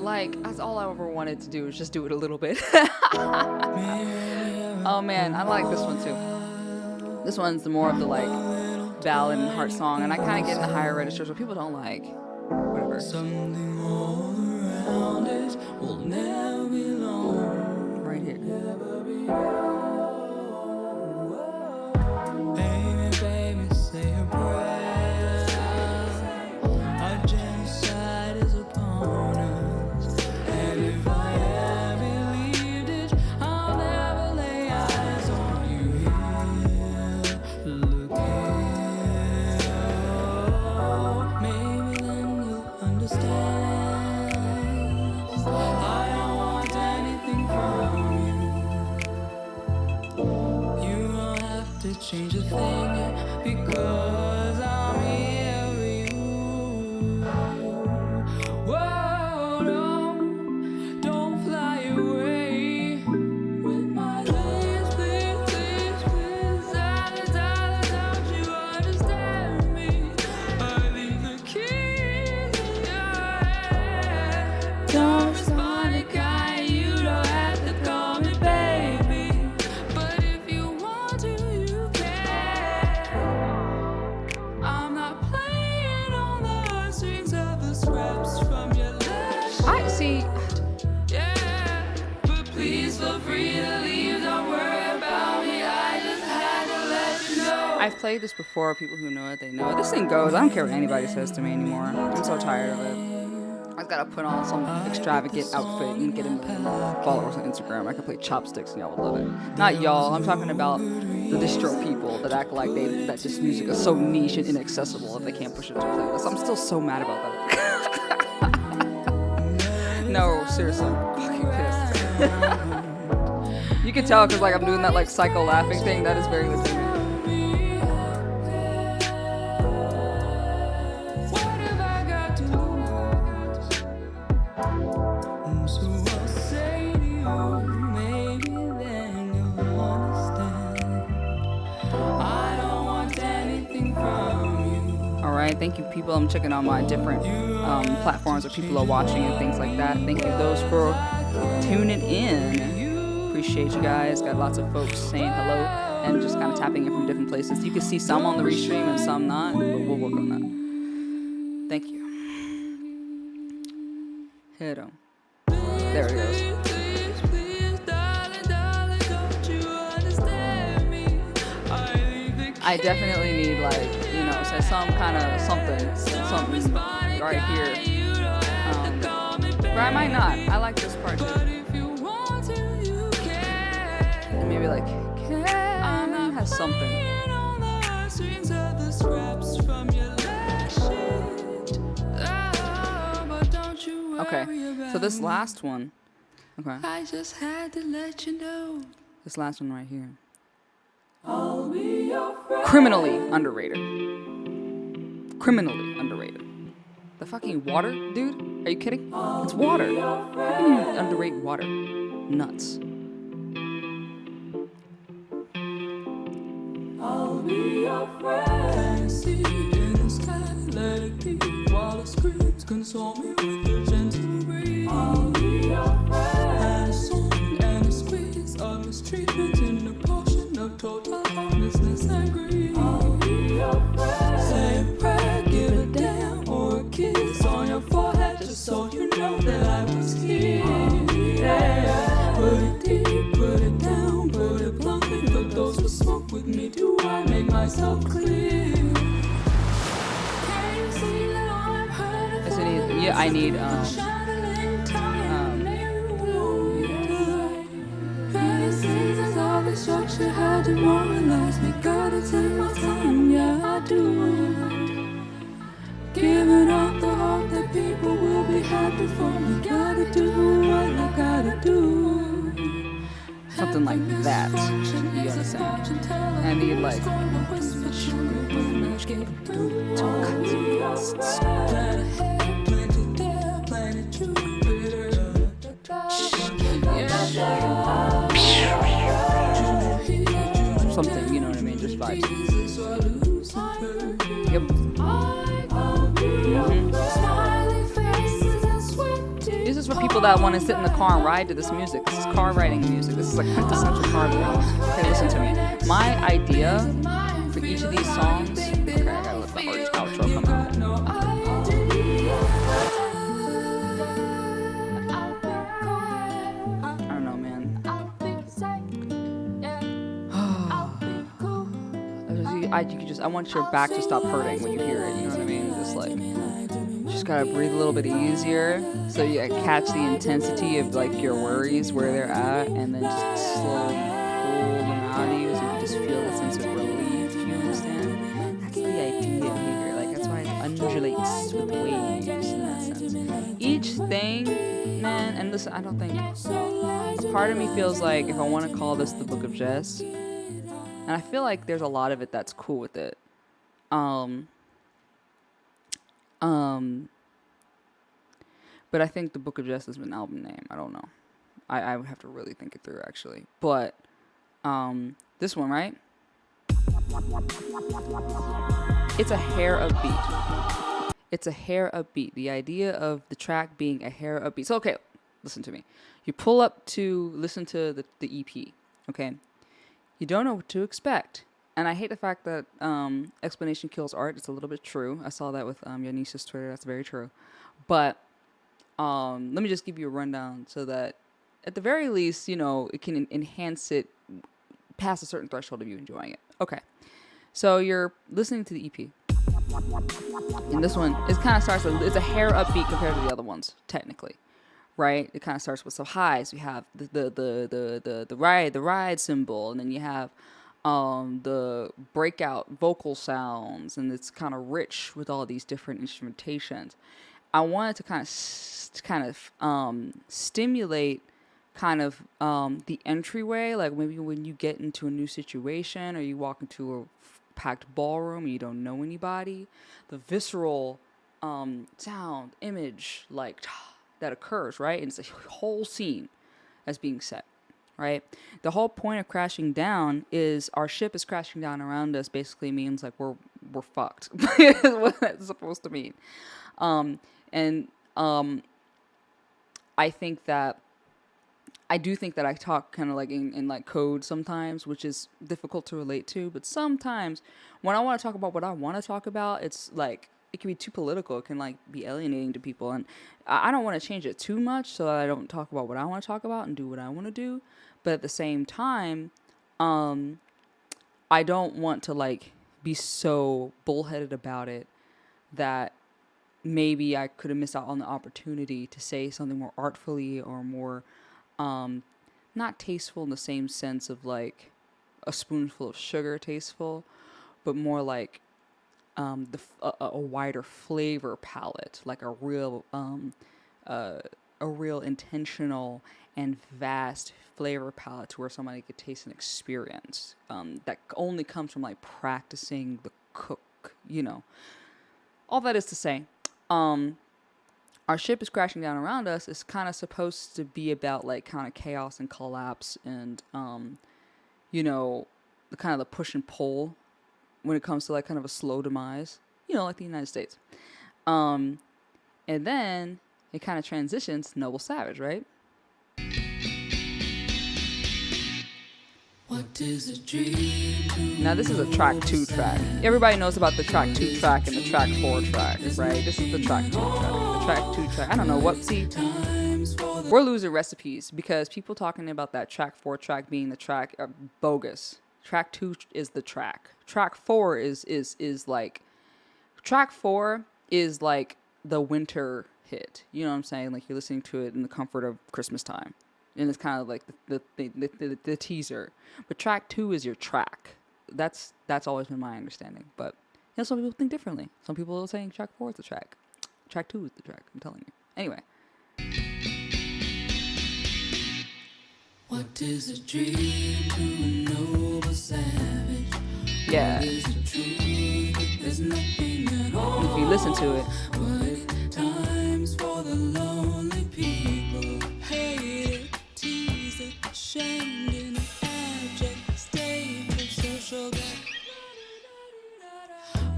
like, that's all I ever wanted to do is just do it a little bit. Oh man, I like this one too. This one's more of the like ballad and heart song, and I kind of get in the higher registers where people don't like. Whatever. Something all around it will never be long. Right here. Baby, baby, say a prayer. A genocide is upon us. And if I ever believed it, I'll never lay eyes on you here. Look here. Maybe then you'll understand. I don't want anything from you. You don't have to change a thing because I'm here for you. Whoa, no, don't fly away with my please, please, please, please. Darling, don't you understand me? I leave the keys in your hand. Don't respond to kind, you don't have to call me baby. But if you want to, you can. I'm not playing on the strings of the scraps from your lashes. I see. Yeah, but please feel free to leave. Don't worry about me. I just had to let you know. I've played this before. People who know it, they know it. This thing goes. I don't care what anybody says to me anymore. I'm so tired of it. I just gotta put on some extravagant outfit and get a million followers on Instagram. I could play chopsticks and y'all would love it. Not y'all. I'm talking about the distro people that act like that just music is so niche and inaccessible if they can't push it to a playlist. I'm still so mad about that. No, seriously, I'm fucking pissed. You can tell because like I'm doing that like psycho laughing thing. That is very legitimate. What have I got to lose? So I'll say to you, maybe then you'll understand. I don't want anything from you. All right, thank you, people. I'm checking on my different platforms where people are watching and things like that. Thank you those for tuning in. Appreciate you guys. Got lots of folks saying hello and just kind of tapping in from different places. You can see some on the restream and some not, but we'll work on that. Thank you. Head on. There it goes. Please, please, darling, darling, don't you understand me? I definitely need like, you know, say some kind of something right here. Or I might not. I like this part too. And maybe like, can has something. Okay, so this last one. Okay. I just had to let you know. This last one right here. I'll be your friend. Criminally underrated. Criminally underrated. The fucking water, dude? Are you kidding? It's water. How can you underrate water? Nuts. I'll be your friend. Can you see in the sky? Let it be while the screams console me with your gentle breeze. I'll be your friend. And a song and a squeeze of mistreatment in a potion of total hopelessness and greed. I'll be your friend. Say a prayer, give a damn, or a kiss on your forehead, just so you know that I was here. Yeah. Put it deep, put it down, put it bluntly. For those who smoke with me, do I make myself clear? Can you see that I'm hurting? I need Structure had to moralize me. Gotta take my time, yeah, I do. Giving up the hope that people will be happy for me. Gotta do what I gotta do. something like that. You understand? I need like something, you know what I mean? Just vibes. Yep. Mm-hmm. This is what people that want to sit in the car and ride to this music. This is car riding music. This is like quintessential car music. Okay, listen to me. My idea for each of these songs. Okay, I gotta let the outro come out. I don't know, man. I want your back to stop hurting when you hear it. You know what I mean? Just like, you just gotta breathe a little bit easier, so you catch the intensity of like your worries where they're at, and then just slowly pull them out of you, so you just feel the sense of relief. You understand? That's the idea here. Like that's why it undulates with waves in that sense. Each thing, man. And listen, I don't think. Part of me feels like if I want to call this the Book of Jess. And I feel like there's a lot of it that's cool with it. But I think the Book of Jess is an album name. I don't know. I would have to really think it through, actually. But this one, right? It's a hair upbeat. It's a hair upbeat. The idea of the track being a hair upbeat. So, okay, listen to me. You pull up to listen to the EP, okay? You don't know what to expect. And I hate the fact that explanation kills art. It's a little bit true. I saw that with Yanisha's Twitter. That's very true. But let me just give you a rundown so that at the very least, you know, it can enhance it past a certain threshold of you enjoying it. Okay. So you're listening to the EP. And this one, it kind of starts, it's a hair upbeat compared to the other ones, technically. Right, it kind of starts with some highs. We have the ride cymbal, and then you have the breakout vocal sounds, and it's kind of rich with all these different instrumentations. I wanted to kind of stimulate kind of the entryway, like maybe when you get into a new situation or you walk into a packed ballroom and you don't know anybody, the visceral sound, image, like that occurs, right? And it's a whole scene that's being set, right? The whole point of crashing down is our ship is crashing down around us. Basically means like we're fucked. Is what that's supposed to mean. I think that I talk kind of like in like code sometimes, which is difficult to relate to. But sometimes when I want to talk about what I want to talk about, it's like it can be too political. It can like be alienating to people, and I don't want to change it too much so that I don't talk about what I want to talk about and do what I want to do. But at the same time, I don't want to like be so bullheaded about it that maybe I could have missed out on the opportunity to say something more artfully or more not tasteful in the same sense of like a spoonful of sugar tasteful, but more like a wider flavor palette, like a real intentional and vast flavor palette to where somebody could taste and experience that only comes from like practicing the cook, you know. All that is to say, our ship is crashing down around us. It's kind of supposed to be about like kind of chaos and collapse and you know, the kind of the push and pull when it comes to like kind of a slow demise, you know, like the United States. And then it kind of transitions to Noble Savage, right? What is a dream? Now this is a track 2 track. Everybody knows about the track 2 track and the track 4 track, right? This is the track 2 track. The track 2 track. I don't know what. See, we're losing recipes because people talking about that track 4 track being the track are bogus. Track 2 is the track. Track 4 is like, track 4 is like the winter hit. You know what I'm saying? Like you're listening to it in the comfort of Christmas time. And it's kind of like the teaser. But track 2 is your track. That's always been my understanding. But you know, some people think differently. Some people are saying track 4 is the track. Track 2 is the track. I'm telling you. Anyway. What is a dream to a noble savage? Yeah. What is the truth? There's nothing at all. If you listen to it. What times for the lonely people? Hate it, tease it, shamed in an abject state of social death.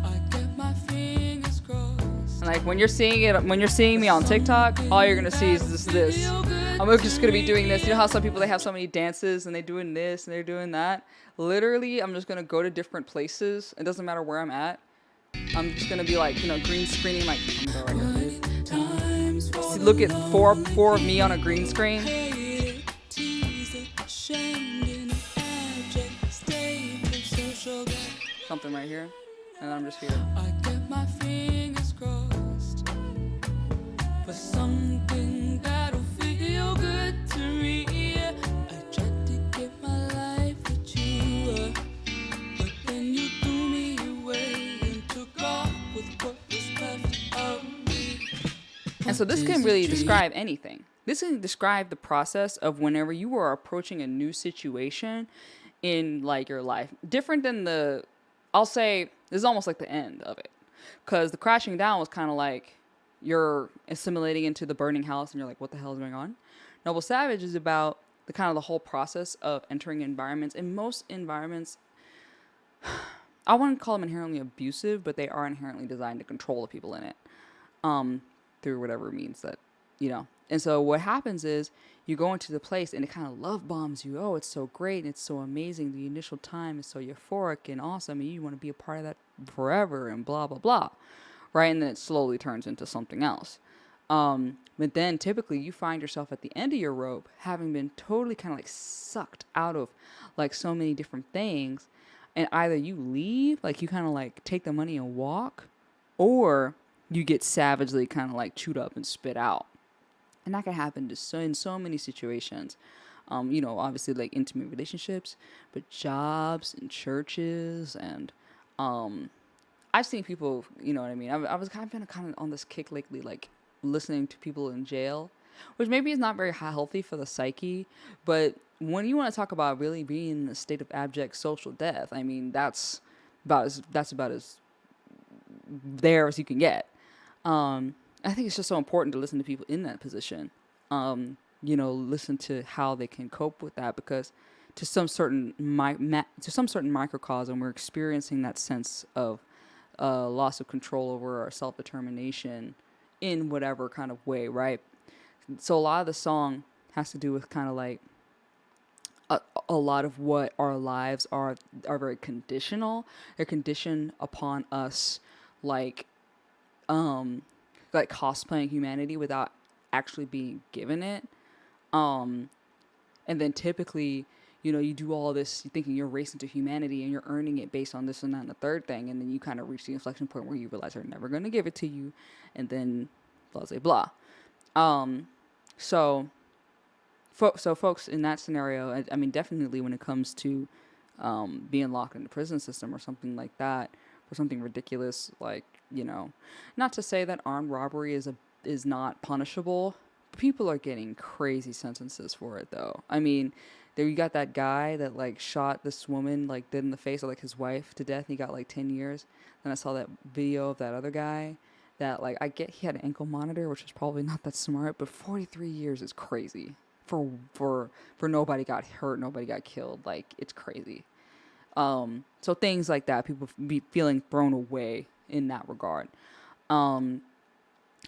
I get my fingers crossed. And Like when you're seeing me on TikTok, all you're gonna see is this. I'm just gonna be doing this. You know how some people, they have so many dances and they're doing this and they're doing that. Literally, I'm just gonna go to different places. It doesn't matter where I'm at. I'm just gonna be like, green screening. Like, I'm gonna go right here. See, look at four of me on a green screen. Something right here, and I'm just here. I get my fingers crossed for something that'll feel good to me. I tried to get my life with you, but then you threw me away and took off with what was left of me. And so this can really describe anything. This can describe the process of whenever you are approaching a new situation in like your life. Different than I'll say this is almost like the end of it. Because the crashing down was kind of like you're assimilating into the burning house and you're like, what the hell is going on? Noble Savage is about the whole process of entering environments. In most environments, I wouldn't call them inherently abusive, but they are inherently designed to control the people in it. Through whatever means that, And so what happens is you go into the place and it kind of love bombs you. Oh, it's so great. And it's so amazing. The initial time is so euphoric and awesome. And you want to be a part of that forever and blah, blah, blah. Right. And then it slowly turns into something else. But then typically you find yourself at the end of your rope having been totally kind of like sucked out of like so many different things. And either you leave, like you kind of like take the money and walk, or you get savagely kind of like chewed up and spit out. And that can happen in so many situations. Obviously like intimate relationships, but jobs and churches. And I've seen people, you know what I mean? I've been kind of on this kick lately, like listening to people in jail, which maybe is not very healthy for the psyche. But when you want to talk about really being in a state of abject social death, I mean, that's about as there as you can get. I think it's just so important to listen to people in that position. Listen to how they can cope with that, because to some certain microcosm, we're experiencing that sense of loss of control over our self-determination in whatever kind of way, right? So a lot of the song has to do with kind of like a lot of what our lives are very conditional. They're conditioned upon us, like cosplaying humanity without actually being given it. And then typically, you do all this thinking you're racing to humanity and you're earning it based on this and that and the third thing. And then you kind of reach the inflection point where you realize they're never going to give it to you. And then blah, blah, blah. So folks in that scenario, I mean, definitely when it comes to being locked in the prison system or something like that, or something ridiculous, like, not to say that armed robbery is not punishable. People are getting crazy sentences for it, though. I mean, there you got that guy that like shot this woman, like dead in the face, or like his wife to death. And he got like 10 years. Then I saw that video of that other guy that like he had an ankle monitor, which is probably not that smart, but 43 years is crazy for nobody got hurt, nobody got killed. Like, it's crazy. So things like that, people be feeling thrown away in that regard.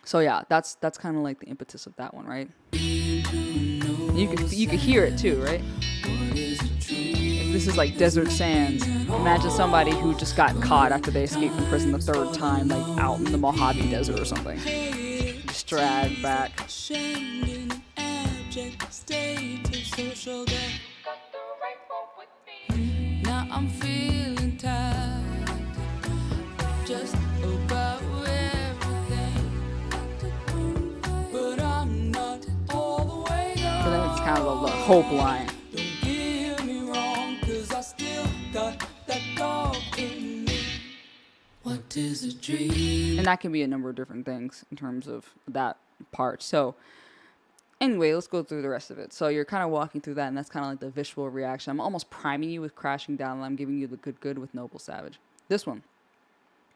So yeah, that's kind of like the impetus of that one, right? You could hear it too, right? If this is like Desert Sands, imagine somebody who just got caught after they escaped from prison the third time, like out in the Mojave Desert or something, just dragged back. Now I'm feeling tired, just about everything, but I'm not all the way So then it's kind of a hope line. Don't get me wrong, 'cause I still got that dog in me. What is a dream? And that can be a number of different things in terms of that part. So anyway, let's go through the rest of it. So you're kind of walking through that, and that's kind of like the visual reaction. I'm almost priming you with Crashing Down, and I'm giving you the good with Noble Savage. This one,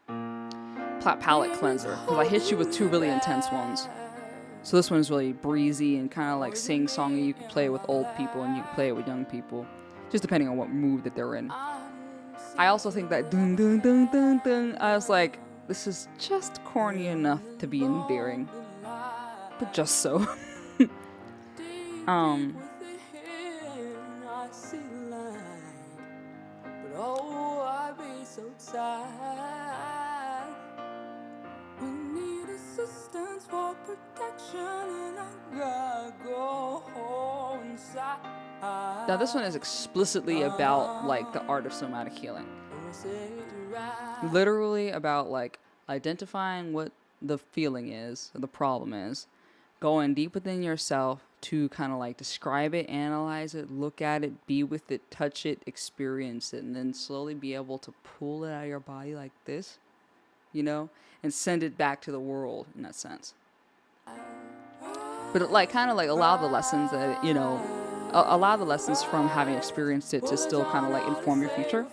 palette cleanser, because I hit you with two really intense ones. So this one is really breezy and kind of like sing-songy. You can play it with old people and you can play it with young people, just depending on what mood that they're in. I also think that dun dun dun dun dun, I was like, this is just corny enough to be endearing, but just so. I see light, but oh, I be so tired. We need assistance for protection, and I gotta go inside. Now this one is explicitly about like the art of somatic healing. Literally about like identifying what the feeling is, or the problem is, going deep within yourself to kind of like describe it, analyze it, look at it, be with it, touch it, experience it, and then slowly be able to pull it out of your body like this, you know, and send it back to the world in that sense. But like kind of like allow the lessons that, you know, allow the lessons from having experienced it to still kind of like inform your future.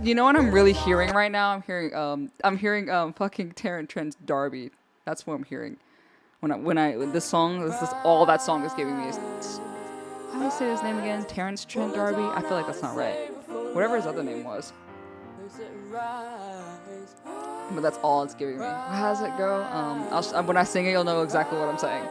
You know what I'm really hearing right now? I'm hearing fucking Trent D'Arby. That's what I'm hearing. This song, this is all that song is giving me. How do you say his name again? Terrence Trent D'Arby? I feel like that's not right. Whatever his other name was. But that's all it's giving me. How does it go? When I sing it, you'll know exactly what I'm saying.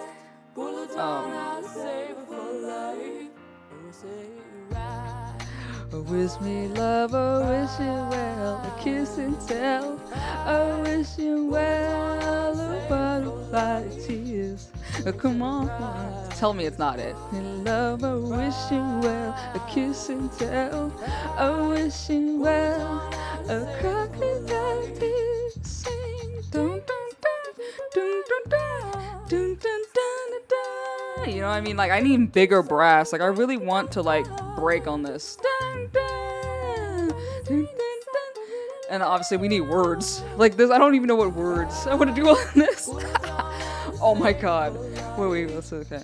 Wish me love, oh wish you well, a kiss and tell, oh wish you well, a butterfly tears. Come on, tell me it's not it. Love, oh wish you well, a kiss and tell, oh wish you well, a crocodile tears sing, dun dun dun dun dun dun dun dun dun dun. You know what I mean? Like I need bigger brass. Like I really want to like break on this. Dun, dun, dun, dun, dun. And obviously we need words. Like this, I don't even know what words I want to do on this. Oh my god. Wait, let's see. Okay.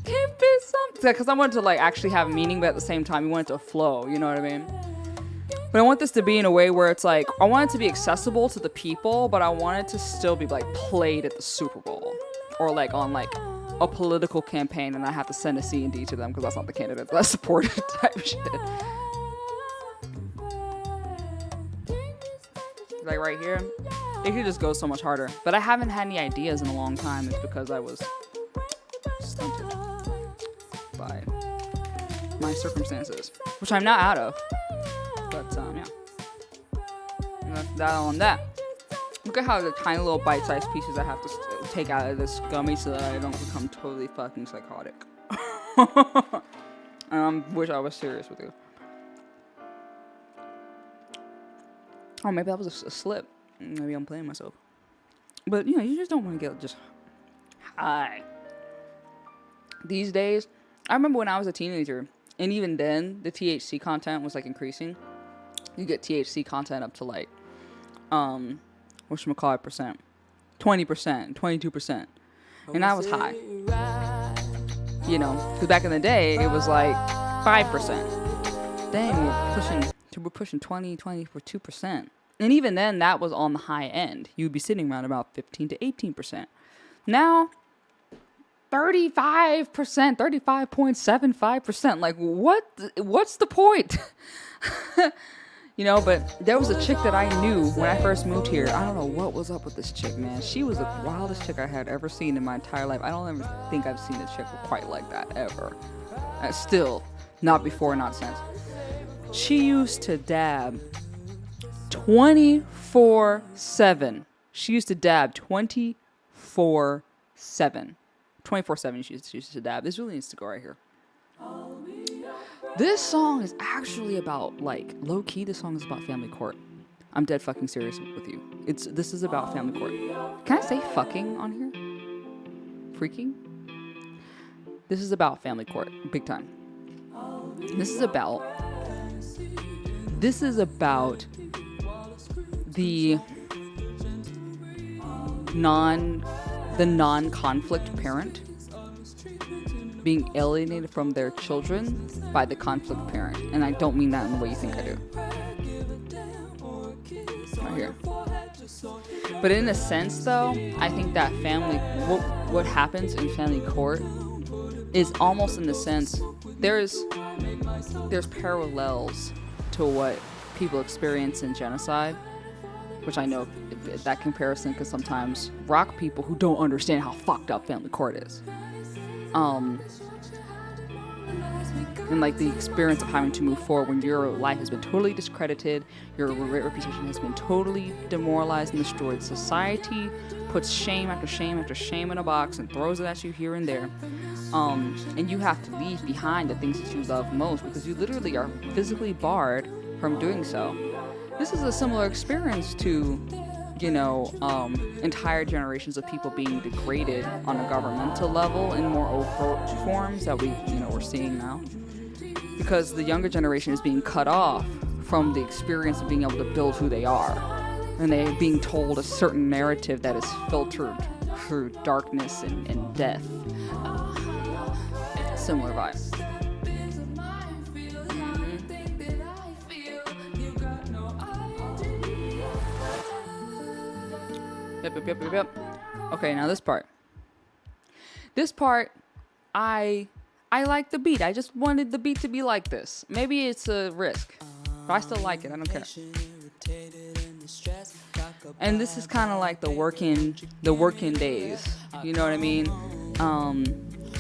Can't be something. Because I want it to like actually have meaning, but at the same time, you want it to flow. You know what I mean? But I want this to be in a way where it's like, I want it to be accessible to the people, but I want it to still be like played at the Super Bowl. Or like on like a political campaign and I have to send a C&D to them because that's not the candidate that I supported type shit. Like right here, it could just go so much harder. But I haven't had any ideas in a long time. It's because I was stunted by my circumstances, which I'm not out of. But yeah. That's that on that. Look at how the tiny little bite-sized pieces I have to take out of this gummy so that I don't become totally fucking psychotic. And I wish I was serious with you. Oh, maybe that was a slip. Maybe I'm playing myself. But, you know, you just don't want to get just high. These days, I remember when I was a teenager, and even then, the THC content was, like, increasing. You get THC content up to, like, whatchamacallit percent? 20%, 22%. And I was high. You know, because back in the day, it was like 5%. Then we're pushing 22%. And even then, that was on the high end. You'd be sitting around about 15 to 18%. Now, 35%, 35.75%. Like, what's the point? You know, but there was a chick that I knew when I first moved here. I don't know what was up with this chick, man. She was the wildest chick I had ever seen in my entire life. I don't ever think I've seen a chick quite like that, ever. Still, not before, not since. She used to dab 24/7. She used to dab 24/7. 24/7 she used to dab. This really needs to go right here. This song is actually about, like, low-key, this song is about family court. I'm dead fucking serious with you. This is about family court. Can I say fucking on here? Freaking? This is about family court, big time. This is about the non-conflict parent. being alienated from their children by the conflict parent. And I don't mean that in the way you think I do. Right here. But in a sense, though, I think that what happens in family court is almost in the sense there's parallels to what people experience in genocide, which I know that comparison can sometimes rock people who don't understand how fucked up family court is. And like the experience of having to move forward when your life has been totally discredited, your reputation has been totally demoralized and destroyed. Society puts shame after shame after shame in a box and throws it at you here and there. And you have to leave behind the things that you love most because you literally are physically barred from doing so. This is a similar experience to, entire generations of people being degraded on a governmental level in more overt forms that we're seeing now. Because the younger generation is being cut off from the experience of being able to build who they are. And they're being told a certain narrative that is filtered through darkness and death. Similar vibe. Yep. Okay, now this part. I like the beat. I just wanted the beat to be like this. Maybe it's a risk, but I still like it. I don't care. And this is kind of like the working days. You know what I mean?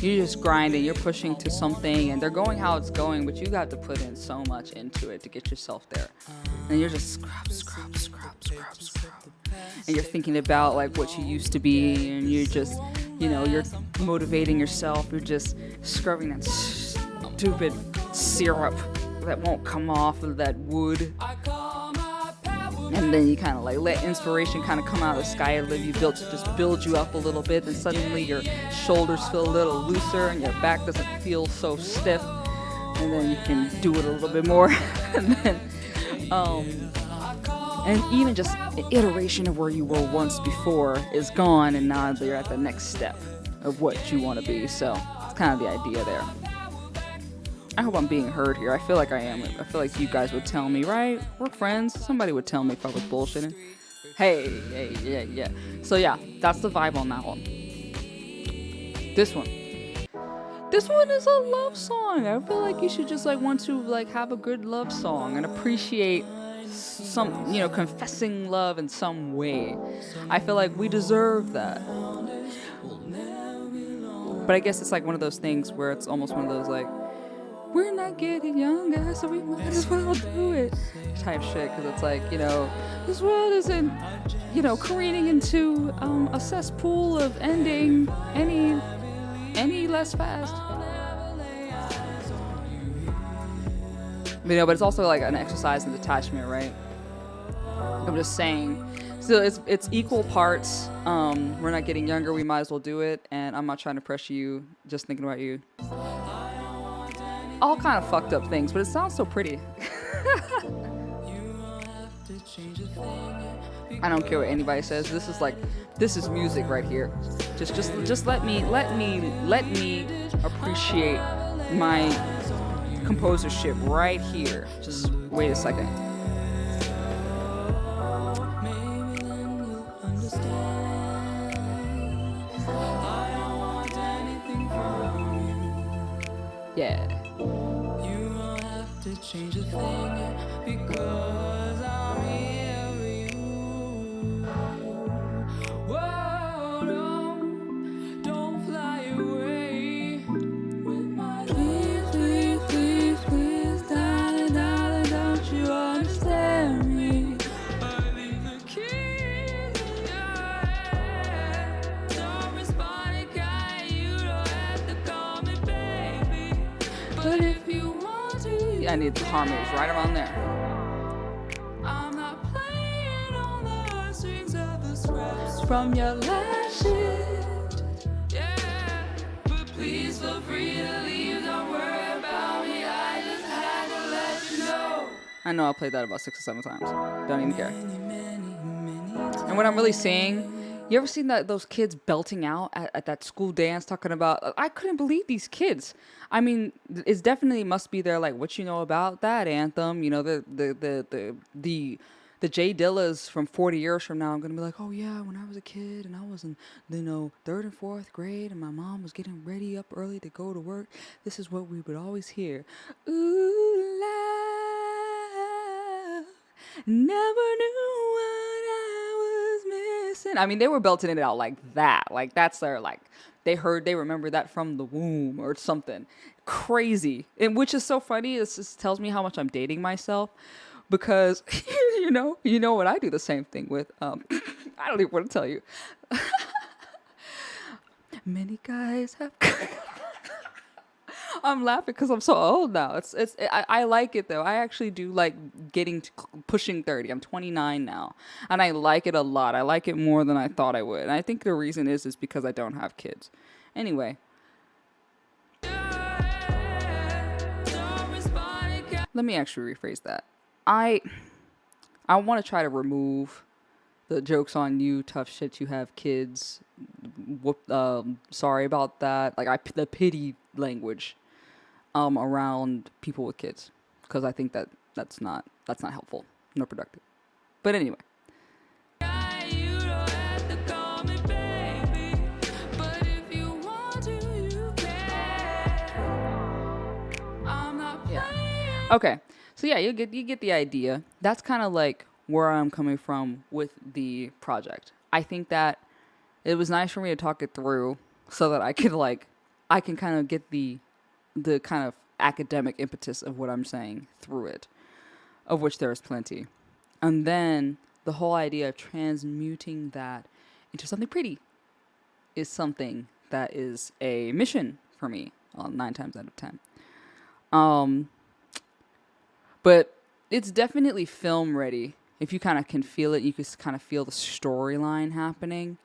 You're just grinding. You're pushing to something, and they're going how it's going, but you got to put in so much into it to get yourself there. And you're just scrub. And you're thinking about like what you used to be, and you're just, you're motivating yourself. You're just scrubbing that stupid syrup that won't come off of that wood. And then you kind of like let inspiration kind of come out of the sky and you build you up a little bit. Then suddenly your shoulders feel a little looser and your back doesn't feel so stiff. And then you can do it a little bit more. And then, and even just an iteration of where you were once before is gone, and now you're at the next step of what you want to be. So it's kind of the idea there. I hope I'm being heard here. I feel like I am. I feel like you guys would tell me, right? We're friends. Somebody would tell me if I was bullshitting. Hey, yeah. So yeah, that's the vibe on that one. This one is a love song. I feel like you should just want to have a good love song and appreciate some, confessing love in some way. I feel like we deserve that. But I guess it's one of those things where it's almost one of those we're not getting younger, so we might as well do it type shit. Because it's this world isn't, careening into a cesspool of ending any less fast. But it's also an exercise in detachment, right? I'm just saying. So it's equal parts. We're not getting younger, we might as well do it. And I'm not trying to pressure you, just thinking about you. All kind of fucked up things, but it sounds so pretty. I don't care what anybody says. This is music right here. Just let me appreciate my composership right here. Just wait a second. Yeah. You don't have to change a thing because I'm here with you. Whoa, no, don't fly away with my please, darling, don't you understand me? I leave the keys in your hand. Don't respond, you don't have to call me baby. But if you want to, I need the harmonies right around there. I'm not playing on the strings of the scraps from your last shift. Yeah, but please feel free to leave. Don't worry about me. I just had to let you know. I know I played that about 6 or 7 times. Don't even care. And what I'm really saying You ever seen those kids belting out at that school dance talking about I couldn't believe these kids. I mean, it's definitely must be their like what you know about that anthem, you know, the Jay Dillas from 40 years from now. I'm gonna be like, oh yeah, when I was a kid and I was in, you know, third and fourth grade and my mom was getting ready up early to go to work, this is what we would always hear. Ooh, love, never knew what I was missing. I mean, they were belting it out like that. Like that's their like they remember that from the womb or something crazy. And which is so funny. This just tells me how much I'm dating myself because you know what I do the same thing with. I don't even want to tell you. Many guys have. I'm laughing because I'm so old now. I like it though. I actually do like getting to pushing 30. I'm 29 now, and I like it a lot. I like it more than I thought I would. And I think the reason is because I don't have kids. Anyway, let me actually rephrase that. I want to try to remove the jokes on you, tough shit. You have kids. Sorry about that. Like the pity language around people with kids, because I think that's not helpful nor productive. But anyway. Yeah. Okay. So yeah, you get the idea. That's kind of like where I'm coming from with the project. I think that it was nice for me to talk it through so that I can kind of get the kind of academic impetus of what I'm saying through it, of which there is plenty. And then the whole idea of transmuting that into something pretty is something that is a mission for me, 9 times out of 10. But it's definitely film ready. If you kind of can feel it, you can kind of feel the storyline happening.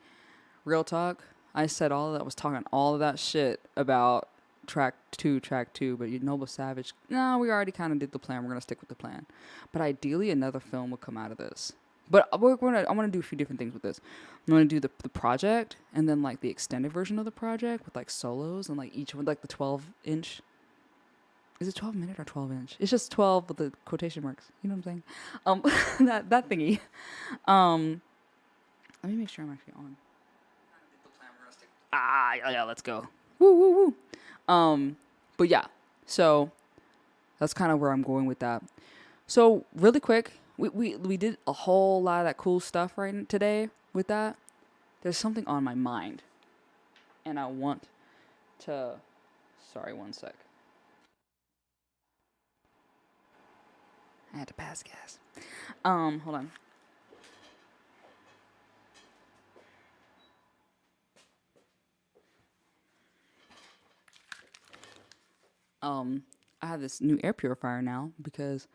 Real talk. I said all of that, was talking all of that shit about track two, but Noble Savage, no, we already kind of did the plan. We're going to stick with the plan. But ideally, another film would come out of this. But I want to do a few different things with this. I'm going to do the project, and then like the extended version of the project with like solos, and like each one, like the 12-inch. Is it 12 minute or 12 inch? It's just 12 with the quotation marks. You know what I'm saying? That thingy. Let me make sure I'm actually on. Yeah, let's go. Woo, woo, woo. But yeah, so that's kind of where I'm going with that. So really quick, we did a whole lot of that cool stuff right today with that. There's something on my mind, and I want to. Sorry, one sec. I had to pass gas. Hold on. I have this new air purifier now because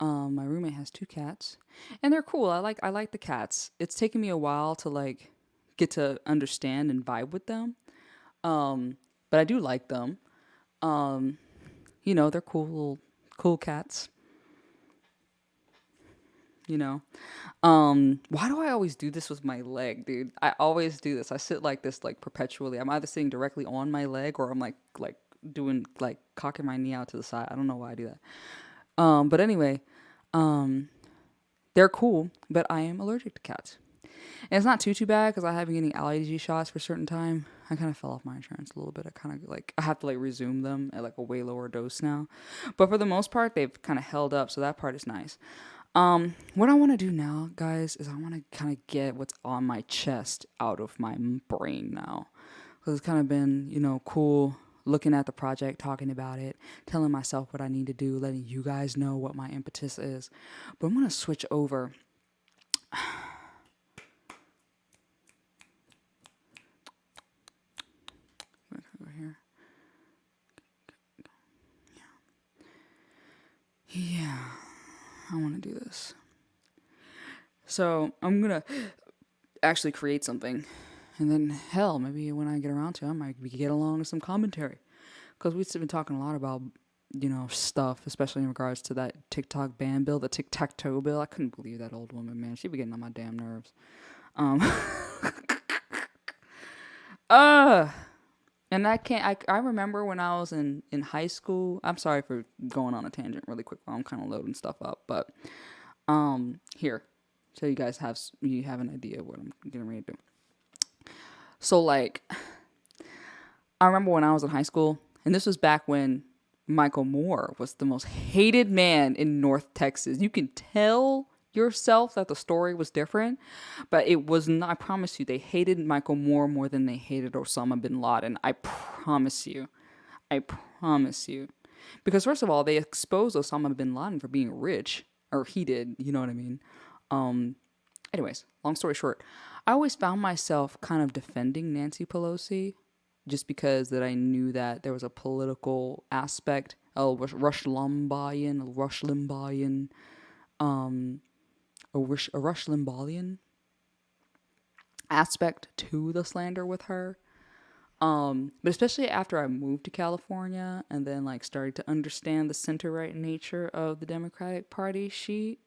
my roommate has 2 cats, and they're cool. I like the cats. It's taken me a while to like get to understand and vibe with them. But I do like them. They're cool cats. Why do I always do this with my leg, dude? I always do this. I sit like this, like perpetually. I'm either sitting directly on my leg or I'm like doing like cocking my knee out to the side. I don't know why I do that. But anyway, they're cool, but I am allergic to cats. And it's not too bad because I have been getting allergy shots for a certain time. I kind of fell off my insurance a little bit. I have to like resume them at like a way lower dose now. But for the most part, they've kind of held up. So that part is nice. What I want to do now, guys, is I want to kind of get what's on my chest out of my brain now. Because it's kind of been, cool looking at the project, talking about it, telling myself what I need to do, letting you guys know what my impetus is. But I'm going to switch over. Over here. Yeah. I want to do this. So I'm going to actually create something. And then, hell, maybe when I get around to it, I might get along with some commentary. Because we've been talking a lot about, stuff, especially in regards to that TikTok ban bill, the tic-tac-toe bill. I couldn't believe that old woman, man. She'd be getting on my damn nerves. Uh and I remember when I was in high school. I'm sorry for going on a tangent really quick while I'm kind of loading stuff up, but here, so you have an idea of what I'm getting ready to do. So like, I remember when I was in high school, and this was back when Michael Moore was the most hated man in North Texas. You can tell yourself that the story was different, but it was not. I promise you, they hated Michael Moore more than they hated Osama bin Laden. I promise you. I promise you. Because first of all, they exposed Osama bin Laden for being rich, or he did, you know what I mean? Anyways, long story short, I always found myself kind of defending Nancy Pelosi just because that I knew that there was a political aspect, Rush Limbaudian, a Rush Limbaudian aspect to the slander with her. But especially after I moved to California and then like started to understand the center right nature of the Democratic Party, she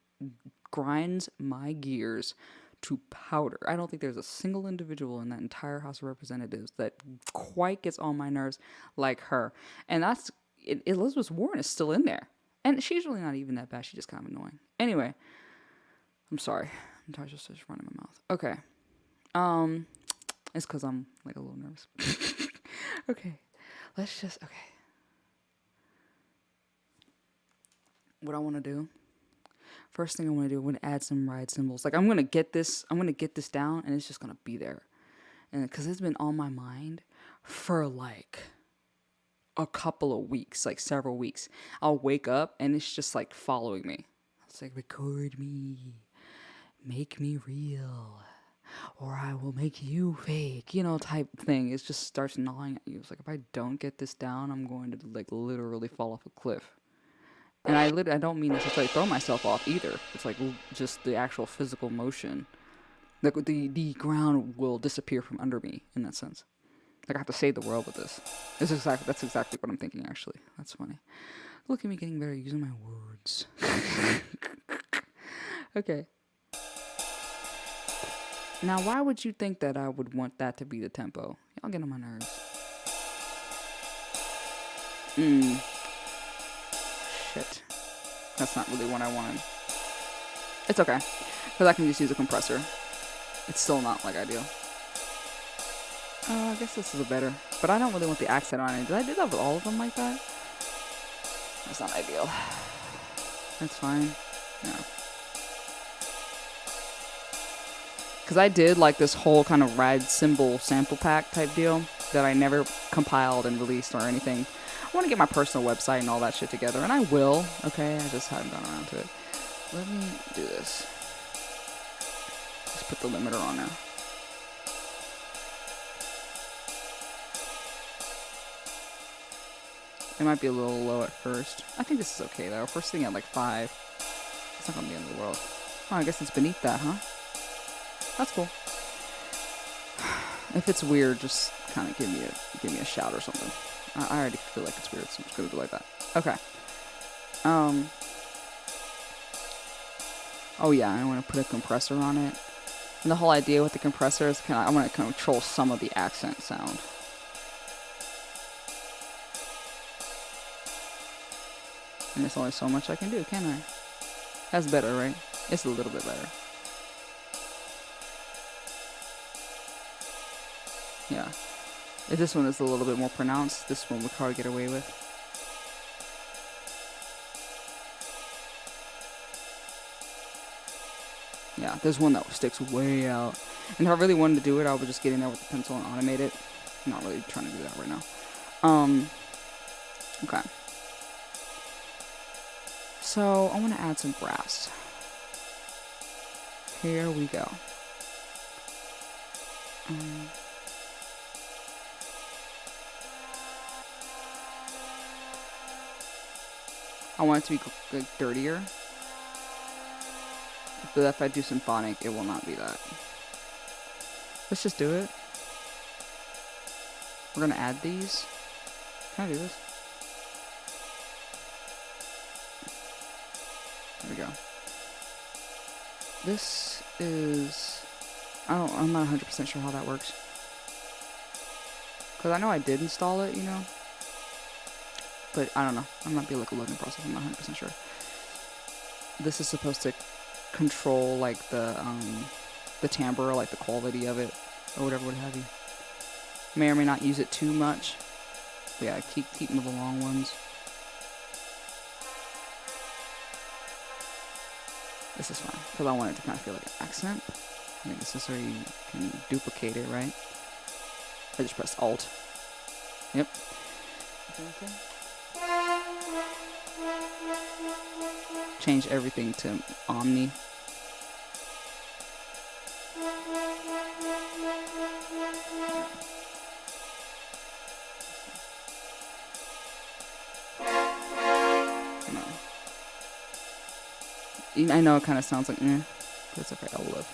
grinds my gears to powder. I don't think there's a single individual in that entire House of Representatives that quite gets on my nerves like her. And Elizabeth Warren is still in there. And she's really not even that bad. She's just kind of annoying. Anyway, I'm sorry. I'm just running my mouth. Okay. It's because I'm like a little nervous. Okay. Okay. What I want to do. First thing I want to do, I'm going to add some ride symbols. Like I'm going to get this down and it's just going to be there. And because it's been on my mind for like a couple of weeks, like several weeks. I'll wake up and it's just like following me. It's like, record me, make me real, or I will make you fake, type thing. It just starts gnawing at you. It's like, if I don't get this down, I'm going to like literally fall off a cliff. And I don't mean this to like throw myself off either. It's like just the actual physical motion. Like the ground will disappear from under me in that sense. Like I have to save the world with this. That's exactly what I'm thinking actually. That's funny. Look at me getting better using my words. Okay. Now why would you think that I would want that to be the tempo? Y'all get on my nerves. Shit. That's not really what I wanted. It's okay. Because I can just use a compressor. It's still not like ideal. I guess this is a better. But I don't really want the accent on it. Did I do that with all of them like that? That's not ideal. That's fine. No. Because I did like this whole kind of ride symbol sample pack type deal that I never compiled and released or anything. I want to get my personal website and all that shit together, and I will, okay? I just haven't gone around to it. Let me do this. Just put the limiter on now. It might be a little low at first. I think this is okay, though. First thing at like 5. It's not going to be the end of the world. Oh, I guess it's beneath that, huh? That's cool. If it's weird, just kind of give me a shout or something. I already feel like it's weird, so I'm just gonna do it like that. Okay. Oh yeah, I want to put a compressor on it. And the whole idea with the compressor is I want to control some of the accent sound. And there's only so much I can do, can't I? That's better, right? It's a little bit better. Yeah. If this one is a little bit more pronounced, this one would probably get away with. Yeah, there's one that sticks way out. And if I really wanted to do it, I would just get in there with the pencil and automate it. I'm not really trying to do that right now. Okay. So, I want to add some brass. Here we go. I want it to be like dirtier. But if I do symphonic, it will not be that. Let's just do it. We're gonna add these. Can I do this? There we go. This is... I'm not 100% sure how that works. Because I know I did install it, you know. But I don't know. I might be like a loading process. I'm not 100% sure. This is supposed to control like the timbre, like the quality of it, or whatever would have you. May or may not use it too much. But yeah, keep them the long ones. This is fine because I want it to kind of feel like an accent. I think this is where you can duplicate it, right? I just pressed Alt. Yep. Okay. Change everything to Omni. I know it kind of sounds like but it's okay, I'll live.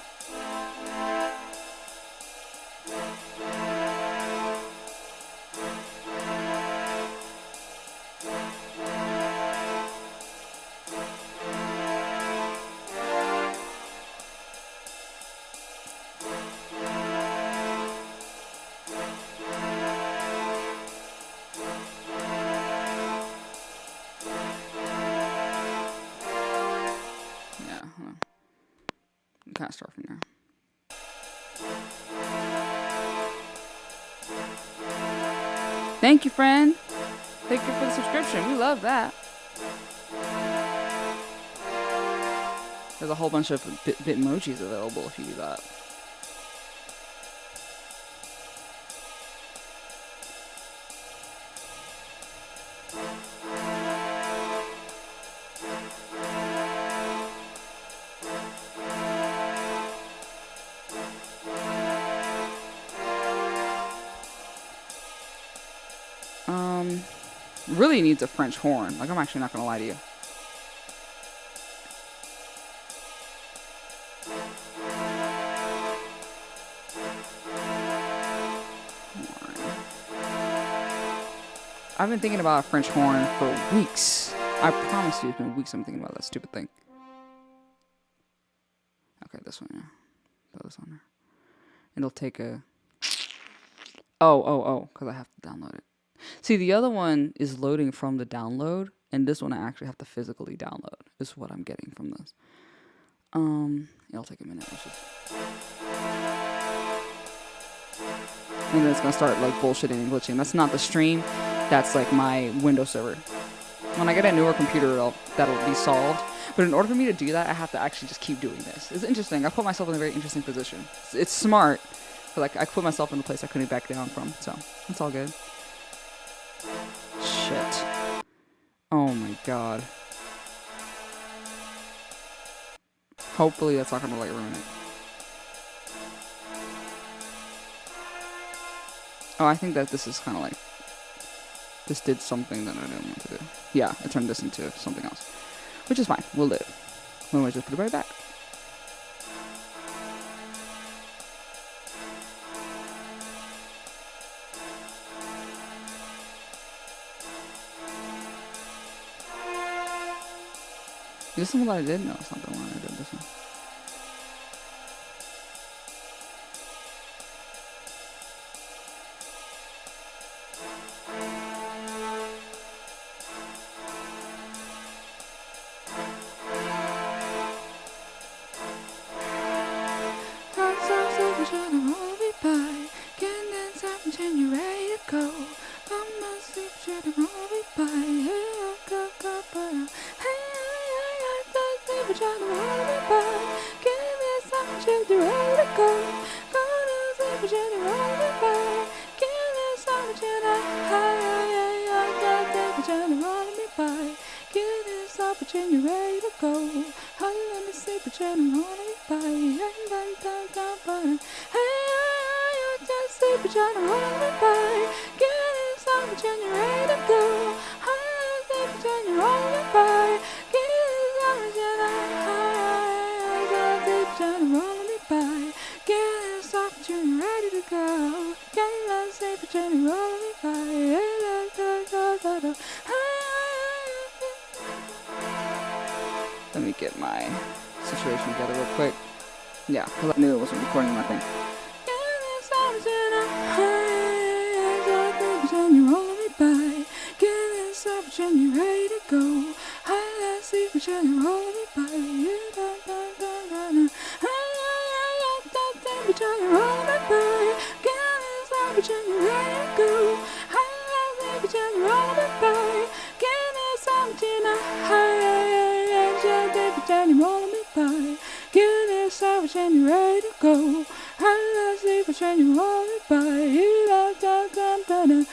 Kind of start from there. Thank you, friend. Thank you for the subscription. We love that. There's a whole bunch of Bitmojis available if you do that. Really needs a French horn. Like, I'm actually not gonna lie to you. I've been thinking about a French horn for weeks. I promise you, it's been weeks I'm thinking about that stupid thing. Okay, this one, yeah. Put this on there. It'll take a... Oh, because I have to download it. See, the other one is loading from the download, and this one I actually have to physically download. Is what I'm getting from this. It'll take a minute. And then it's gonna start like bullshitting and glitching. That's not the stream. That's like my Windows server. When I get a newer computer, that'll be solved. But in order for me to do that, I have to actually just keep doing this. It's interesting. I put myself in a very interesting position. It's smart, but like I put myself in a place I couldn't back down from. So it's all good. Shit. Oh my god. Hopefully that's not gonna like ruin it. Oh, I think that this is kind of like... This did something that I didn't want to do. Yeah, it turned this into something else. Which is fine. We'll live. We'll just put it right back. Is this something that I did? No, it's not the one I did this one. Let me get my situation together real quick. Yeah, because I knew it wasn't recording my thing. and you're rolling me by. Getting savage and you're ready to go. High like secret and you're rolling me by. You don't know. Savage and you're rolling me by. Getting savage and you're ready to go. High like savage and you're rolling me by. Getting savage and you're rolling me by. Getting savage and you're ready to go. High like savage and you're rolling me by. You don't know.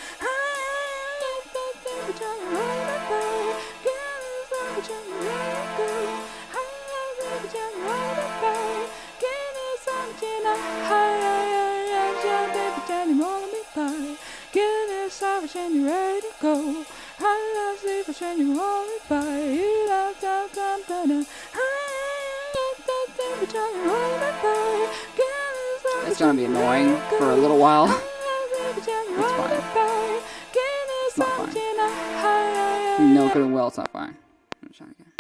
Savage and you're ready to go. I love savage and you hold me by. You love down. It's gonna be annoying for a little while. It's fine. It's not fine. You know good and well it's not fine. I'm trying again.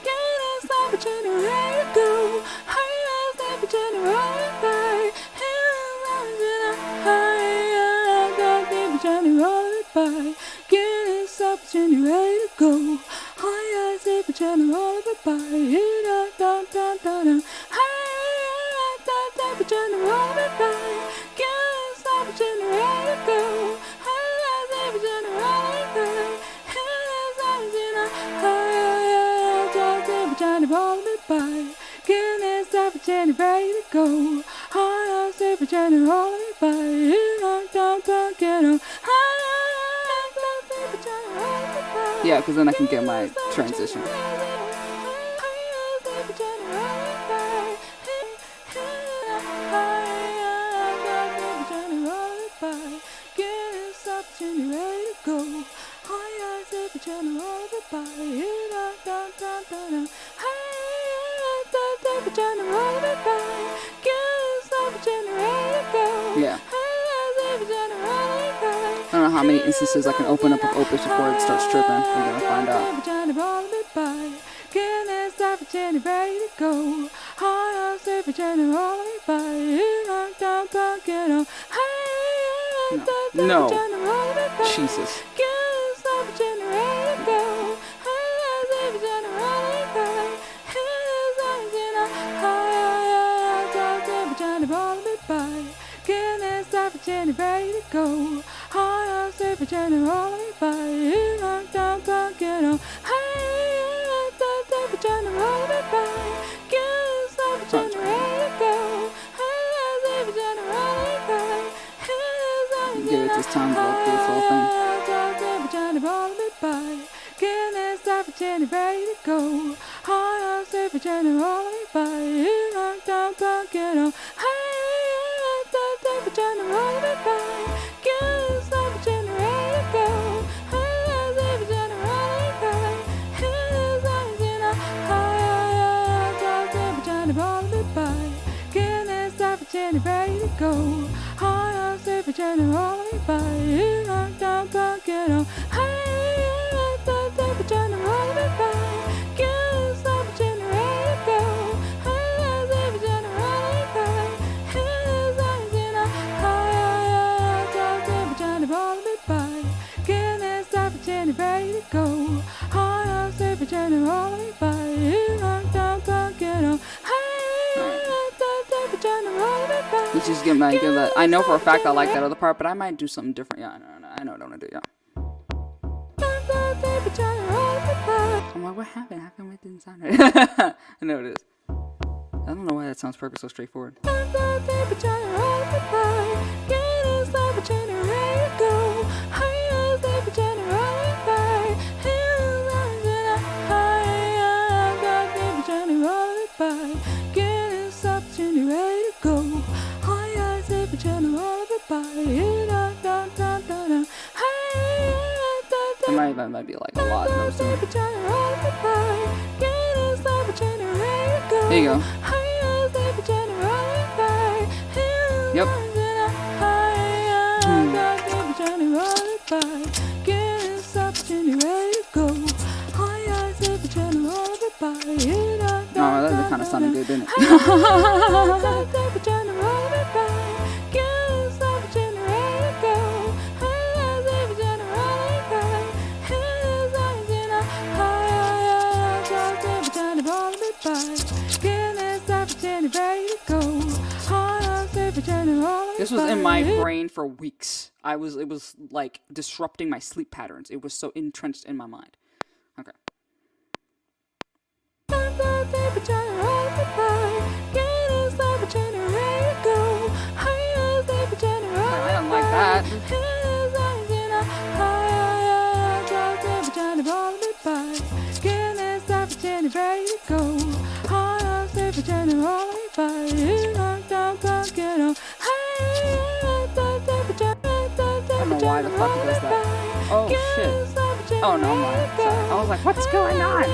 Getting savage and you're ready to go. High as if it's and roll it by. You don't. High as and roll it by. Getting savage and you're ready to go. High as if and roll it by. And roll it by. Getting savage and you're ready to go. High as if and roll it by. You don't get on. Yeah, because then I can get my transition. Yeah. I don't know how many instances I can open up of Opus before it starts tripping. We're gonna find out. No. Jesus. Ready to go. High on savage and roll it by. You don't get on. High on savage and roll it by. Get savage and ready to go. High on savage and roll it by. Give it this time to go through this whole thing. Savage and roll it by. Get savage and ready to go. High on savage and roll it by. You don't get on. Ready to go. High on savage and roll it by. You don't get on. High on savage and roll it by. Get savage and ready to go. High on savage and roll it by. Get savage and high on savage and roll it by. Get savage and ready to go. High on savage and roll it by. You don't get on. Let's just get that. I know for a fact I like that other part, but I might do something different. Yeah, I know what I want to do. Yeah. I'm like, what happened? How come it didn't sound right? I know it is. I don't know why that sounds perfect so straightforward. That might be like a lot. There you go. Yep. Oh, that kind of sounded good, didn't it? This was in my brain for weeks. It was like disrupting my sleep patterns. It was so entrenched in my mind. Okay. I don't like that. I don't know why the fuck it does that. Oh shit. Oh no, I'm lying. Sorry. I was like, what's going on?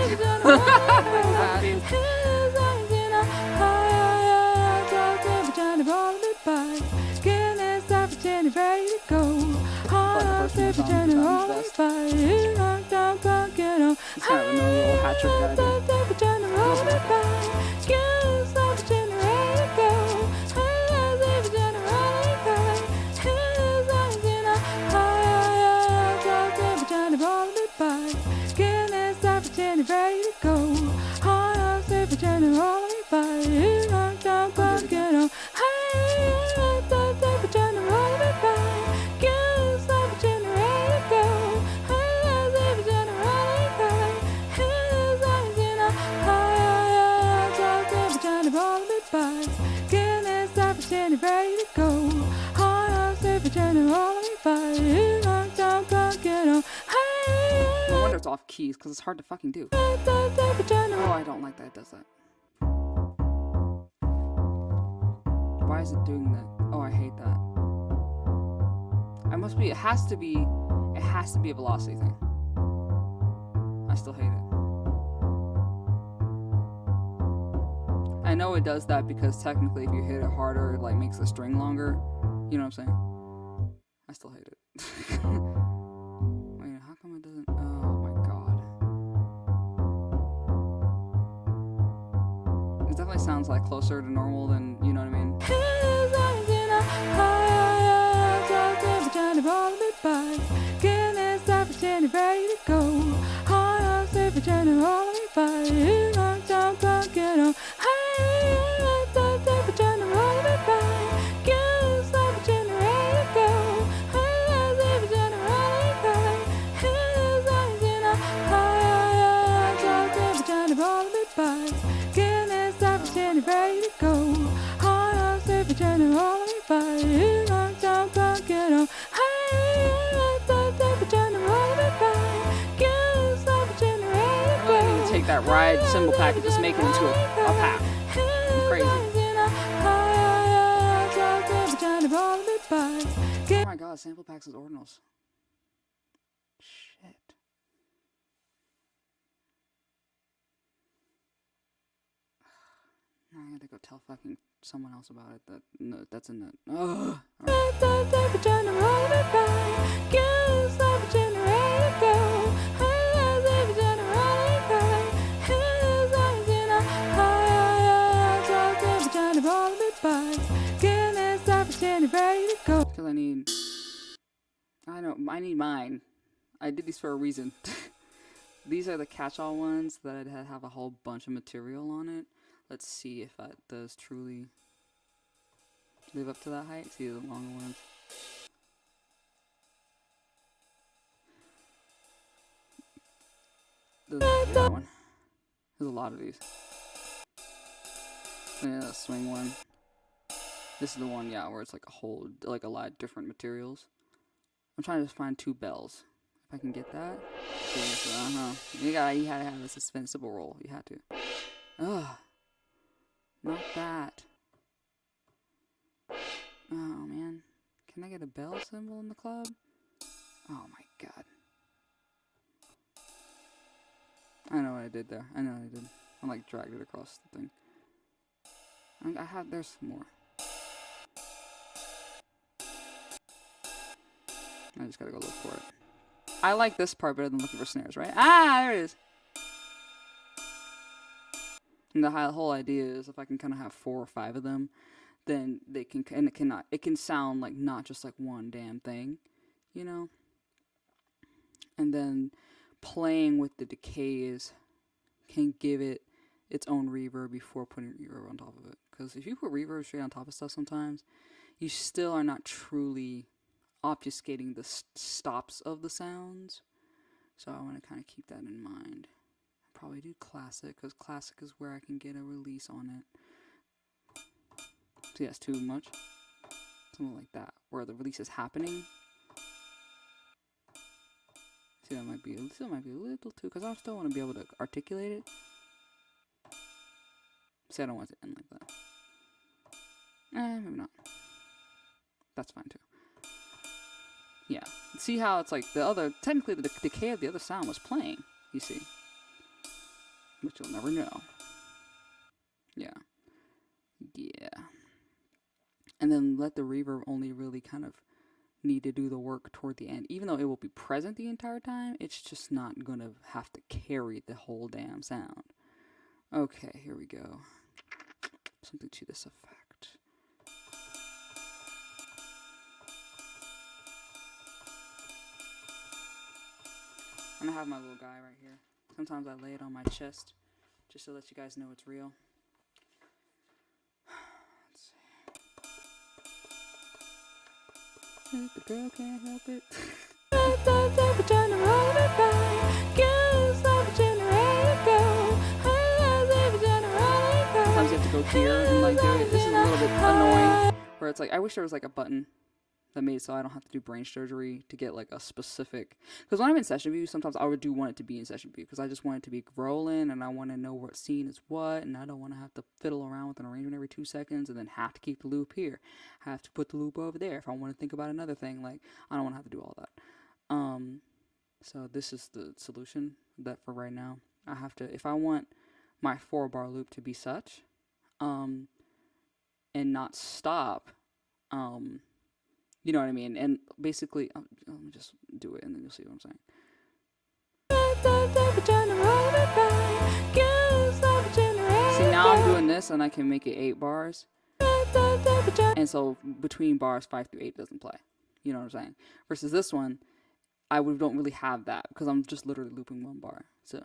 It's kind of a annoying little hat trick that No wonder it's off keys, because it's hard to fucking do. Oh, I don't like that it does that. Why is it doing that? Oh, I hate that. It has to be a velocity thing. I still hate it. I know it does that because technically if you hit it harder, it like makes the string longer. You know what I'm saying? I still hate it. Wait, how come it doesn't? Oh my god. It definitely sounds like closer to normal than, you know what I mean? That ride cymbal pack and just make it into a pack. Crazy. Oh my god, sample packs with ordinals. Shit. Now I gotta go tell fucking someone else about it. That's in the. Ugh. Because I need mine. I did these for a reason. These are the catch-all ones that have a whole bunch of material on it. Let's see if that does truly live up to that height. See the longer ones. The other one. There's a lot of these. Yeah, the swing one. This is the one, yeah, where it's like a lot of different materials. I'm trying to find two bells. If I can get that. You had to have a suspensible roll. You had to. Ugh. Not that. Oh, man. Can I get a bell symbol in the club? Oh, my God. I know what I did there. I know what I did. I, like, dragged it across the thing. There's some more. I just gotta go look for it. I like this part better than looking for snares, right? Ah, there it is. And the whole idea is if I can kind of have 4 or 5 of them, then they can, and it can sound like not just like one damn thing, you know? And then playing with the decays can give it its own reverb before putting reverb on top of it. Because if you put reverb straight on top of stuff sometimes, you still are not truly obfuscating the stops of the sounds. So I want to kind of keep that in mind. I'll probably do classic, because classic is where I can get a release on it. See, that's too much. Something like that, where the release is happening. See, that might be a little too, because I still want to be able to articulate it. See, I don't want it to end like that. Maybe not. That's fine too. Yeah. See how it's like the other, technically the decay of the other sound was playing, you see. But you'll never know. Yeah. Yeah. And then let the reverb only really kind of need to do the work toward the end. Even though it will be present the entire time, it's just not going to have to carry the whole damn sound. Okay, here we go. Something to this effect. I'm going to have my little guy right here. Sometimes I lay it on my chest just to let you guys know it's real. The girl can't help it. Sometimes you have to go here and like do it. This is a little bit annoying. Where it's like, I wish there was like a button that made it so I don't have to do brain surgery to get like a specific. Because when I'm in session view, sometimes I do want it to be in session view because I just want it to be rolling and I want to know what scene is what, and I don't want to have to fiddle around with an arrangement every 2 seconds and then have to keep the loop here. I have to put the loop over there if I want to think about another thing. Like, I don't want to have to do all that. So this is the solution that for right now. I have to, if I want my 4-bar loop to be such, and not stop, you know what I mean? And basically, let me just do it and then you'll see what I'm saying. See, now I'm doing this and I can make it 8 bars. And so between bars 5 through 8 doesn't play. You know what I'm saying? Versus this one, I don't really have that because I'm just literally looping 1 bar. So.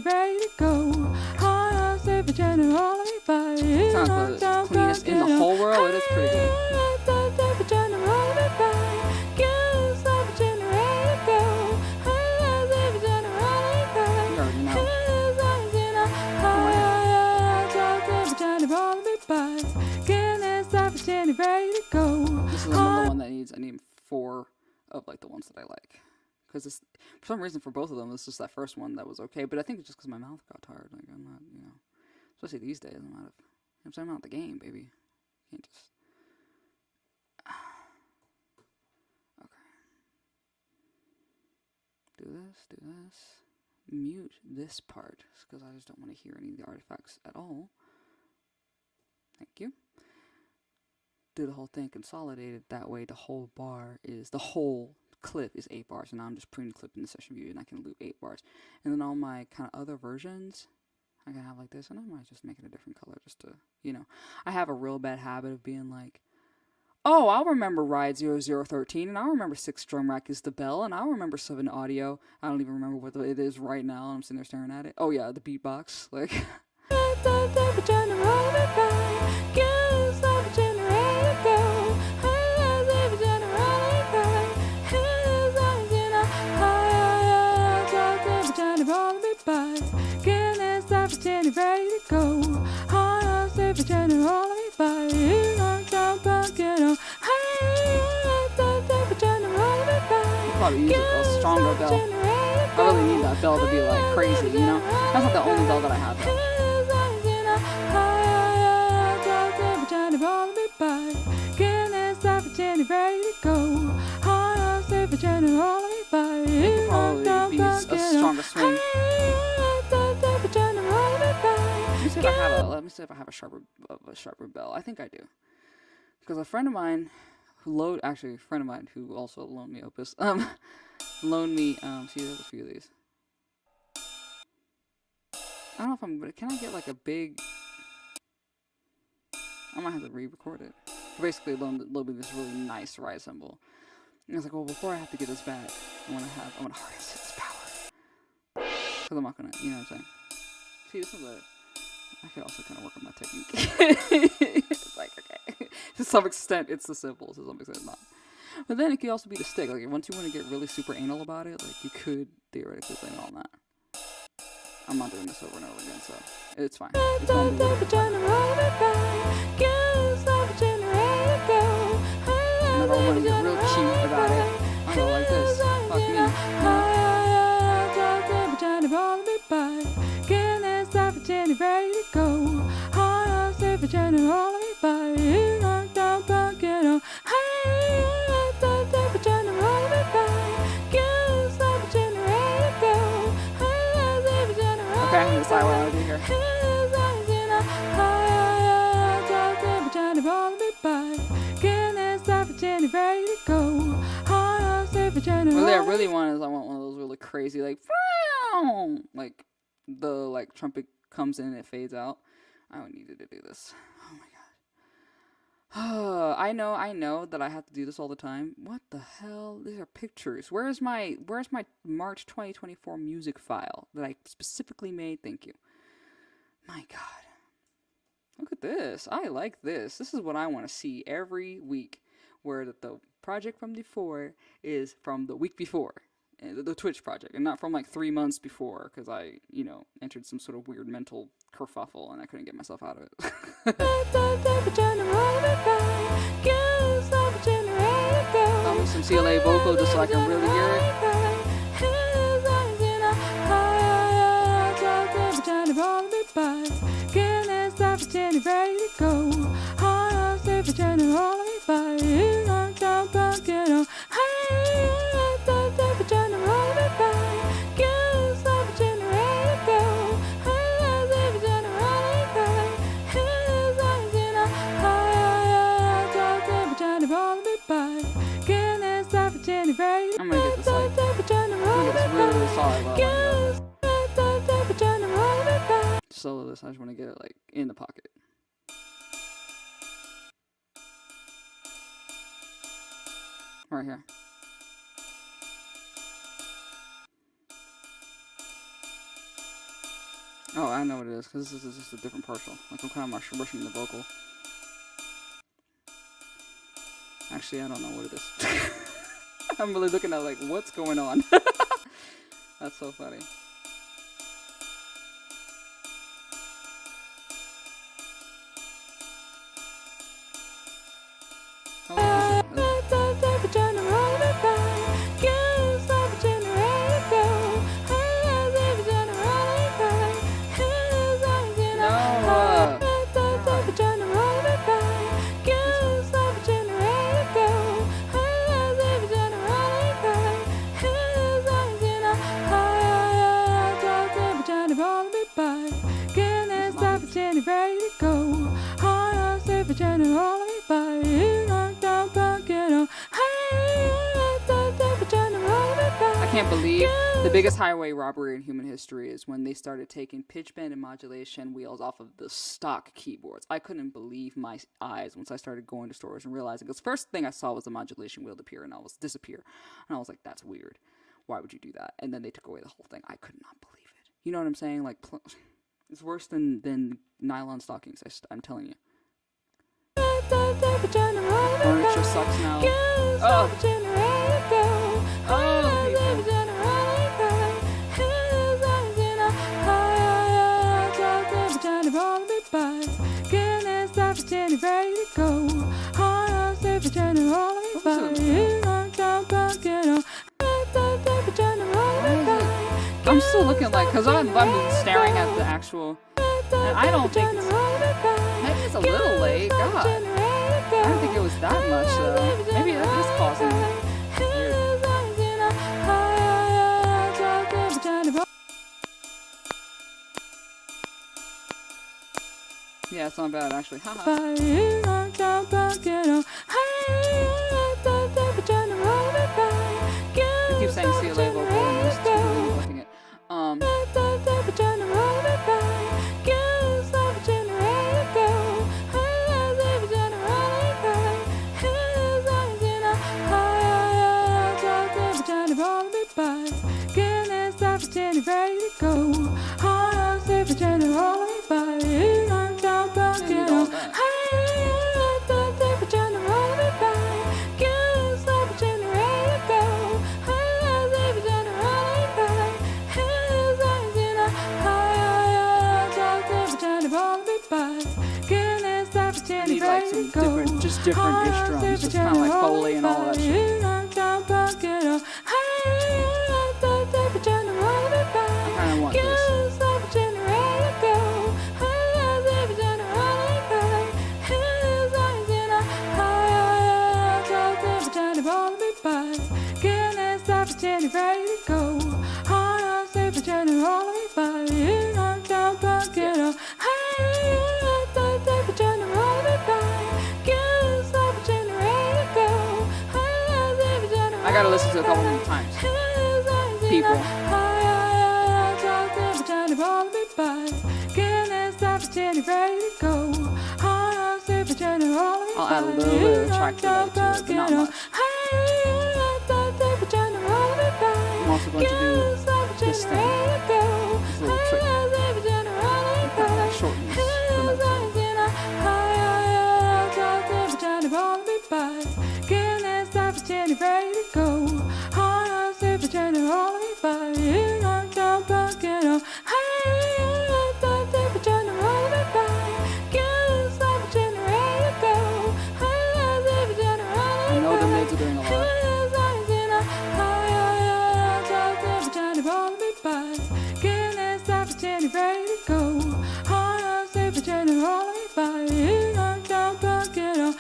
Ready to go. Sounds the cleanest in the whole world. It is pretty good. This is another one that I need 4 of like the ones that I like. Because for some reason for both of them, it's just that first one that was okay. But I think it's just because my mouth got tired. Like, I'm not, you know, especially these days, I'm out of the game, baby. Can't just. Okay. Do this. Mute this part because I just don't want to hear any of the artifacts at all. Thank you. Do the whole thing consolidated. That way, the whole clip is 8 bars, and now I'm just putting the clip in the session view, and I can loop 8 bars. And then all my kind of other versions, I can have like this, and I might just make it a different color just to, you know. I have a real bad habit of being like, oh, I'll remember Ride 0013, and I'll remember 6 Drum Rack is the bell, and I'll remember 7 Audio. I don't even remember what it is right now, and I'm sitting there staring at it. Oh yeah, the beatbox, like. Ready to go. Probably use a stronger bell. I really need that bell to be like crazy, you know? That's not the only bell that I have though. Ready to go. Probably be a stronger swing. Let me see if I have a sharper bell. I think I do. Because a friend of mine who also loaned me Opus, loaned me, see, there's a few of these. I don't know if can I get like a big, I might have to re-record it. Basically, loaned me this really nice ride cymbal. And I was like, well, before I have to get this back, I want to harness its power. Because I'm not gonna, you know what I'm saying? See, this is I could also kind of work on my technique. It's like, okay. To some extent, it's the cymbal. To some extent, not. But then it could also be the stick. Like, once you want to get really super anal about it, like, you could theoretically blame it on that. I'm not doing this over and over again, so it's fine. It's gonna be whatever. Whenever I want to get real cute about it, I go like this. Fuck me. Ready to go. I'm safe for general by you knock down bucket on. Hey, I'm safe for general by you stop for general go. Okay, I'm gonna decide what I want to do here. Really, I really want is I want one of those really crazy like the trumpet comes in and it fades out. I don't need to do this. Oh my god. I know that I have to do this all the time. What the hell? These are pictures. Where's my March 2024 music file that I specifically made? Thank you. My god. Look at this. I like this. This is what I want to see every week. Where the project from before is from the week before. The Twitch project, and not from like 3 months before, because I, entered some sort of weird mental kerfuffle and I couldn't get myself out of it. I'll make some CLA vocal just so I can really hear it. I'm gonna get this really solid level. Solo this, I just want to get it like in the pocket. Right here. Oh, I know what it is, because this is just a different partial. Like, I'm kind of rushing the vocal. Actually, I don't know what it is. I'm really looking at, like, what's going on? That's so funny. I can't believe the biggest highway robbery in human history is when they started taking pitch bend and modulation wheels off of the stock keyboards. I couldn't believe my eyes once I started going to stores and realizing, because the first thing I saw was the modulation wheel disappear, and I was like, that's weird. Why would you do that? And then they took away the whole thing. I could not believe it. You know what I'm saying? Like, it's worse than nylon stockings. I'm telling you. Furniture sucks now. Oh, I'm still looking like, because I'm staring at the actual, and I don't think maybe it's a little late. God, I don't think it was that much though. Maybe that is causing weird. Yeah, it's not bad actually. Haha. I keep saying see you later vocal and just completely neglecting it. Ready to go. I'm safe for general by you. I'm down, but get on. I need like some different, just different ish drums, just kind of like Foley and all that shit. I kind of want this. Ready to go. I'm safe for general by you. I'm down, but get up. I gotta listen to it a couple more times. People. I'll add a little bit of track delay to it, but not much. I'm also going to do this thing. This little trick. Shorten this the notes. Ready to go. I'm safe for general by you. I'm down, but get up. I know the mids are doing a lot. Ready to go. I'm safe for general by you. I'm down, but get up.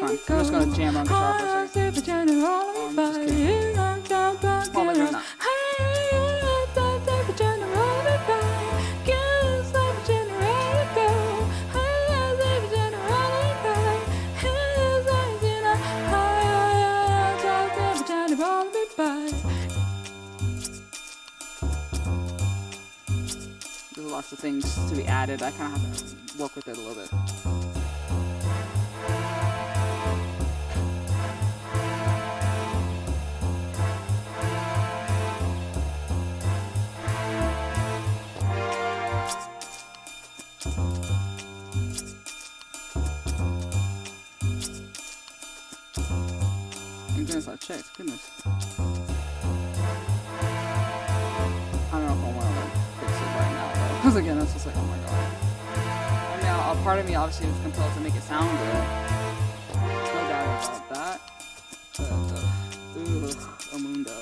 I'm just gonna jam on guitar for a second. I'm just kidding. Well, maybe I'm not. There's lots of things to be added. I kind of have to work with it a little bit. And goodness, I checked. Goodness. I don't know if I want to like fix it right now though, because again, it's just like, oh my god. I mean, a part of me obviously was compelled to make it sound good. No doubt about that. But, Amundo.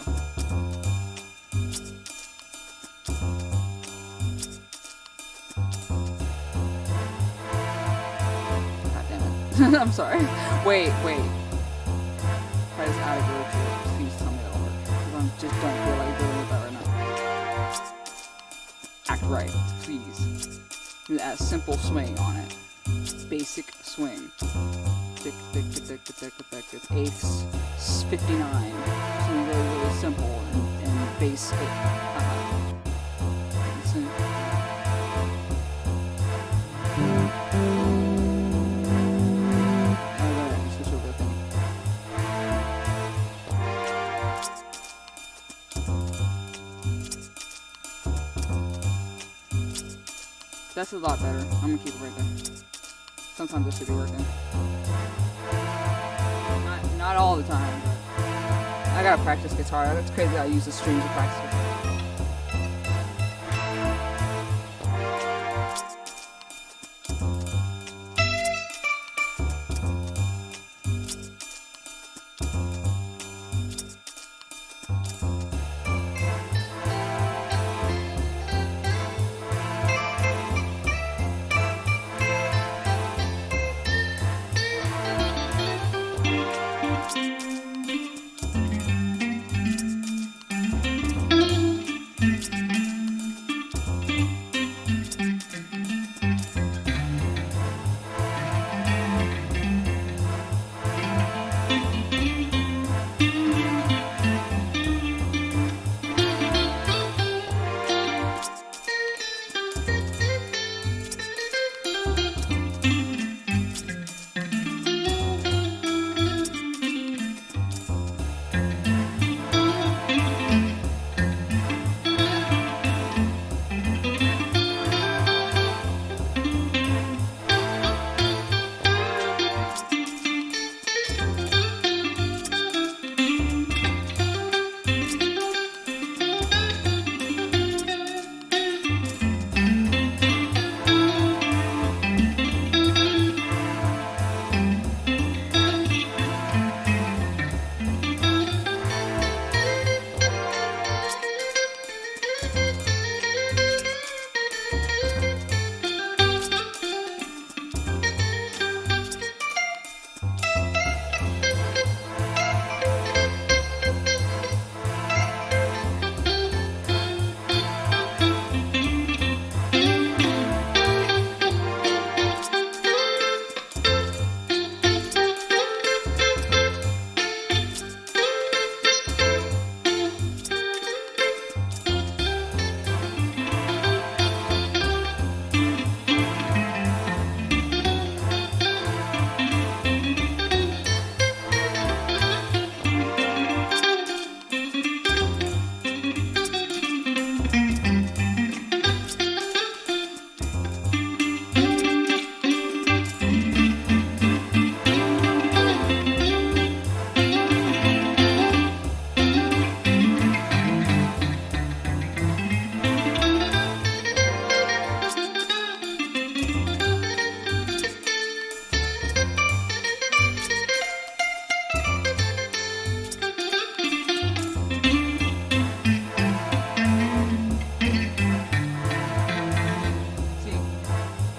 God damn it. I'm sorry. Wait. Try this out of here. Please tell me that'll work. Because I just don't feel like dealing with that right now. Act right, please. Add a simple swing on it. Basic swing. Tick, tick, tick, tick, tick, tick, tick. It's eighths, 59. Something really, really simple and basic. That's a lot better. I'm gonna keep it right there. Sometimes this should be working. Not all the time, but I gotta practice guitar. That's crazy how I use the strings to practice guitar.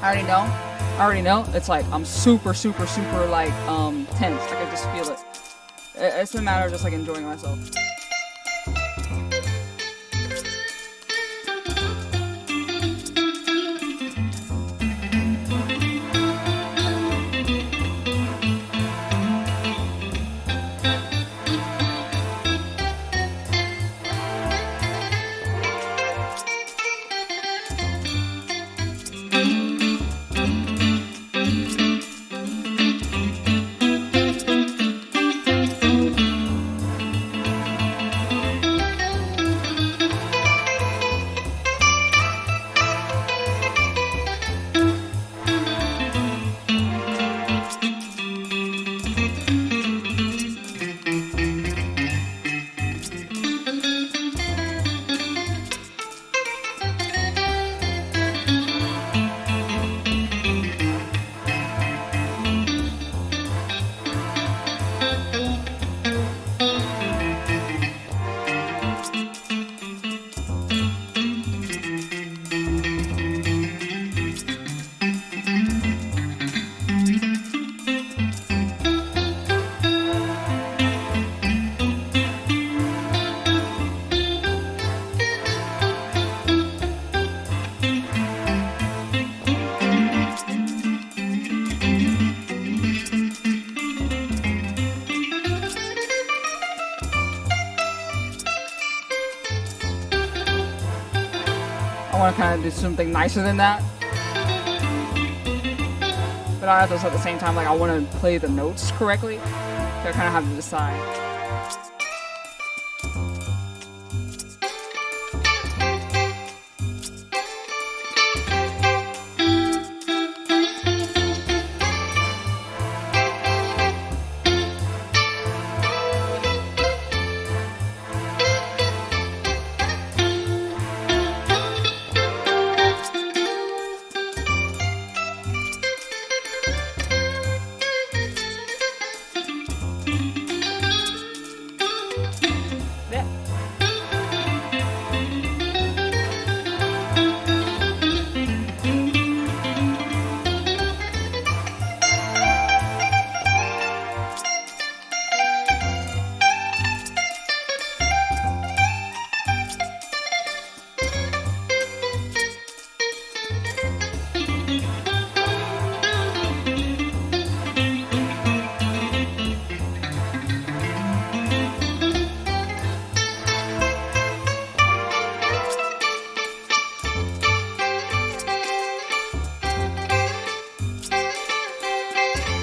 I already know. I already know. It's like I'm super, super, super like tense. I can just feel it. It's a matter of just like enjoying myself. I want to kind of do something nicer than that. But I also at the same time, like I want to play the notes correctly. So I kind of have to decide.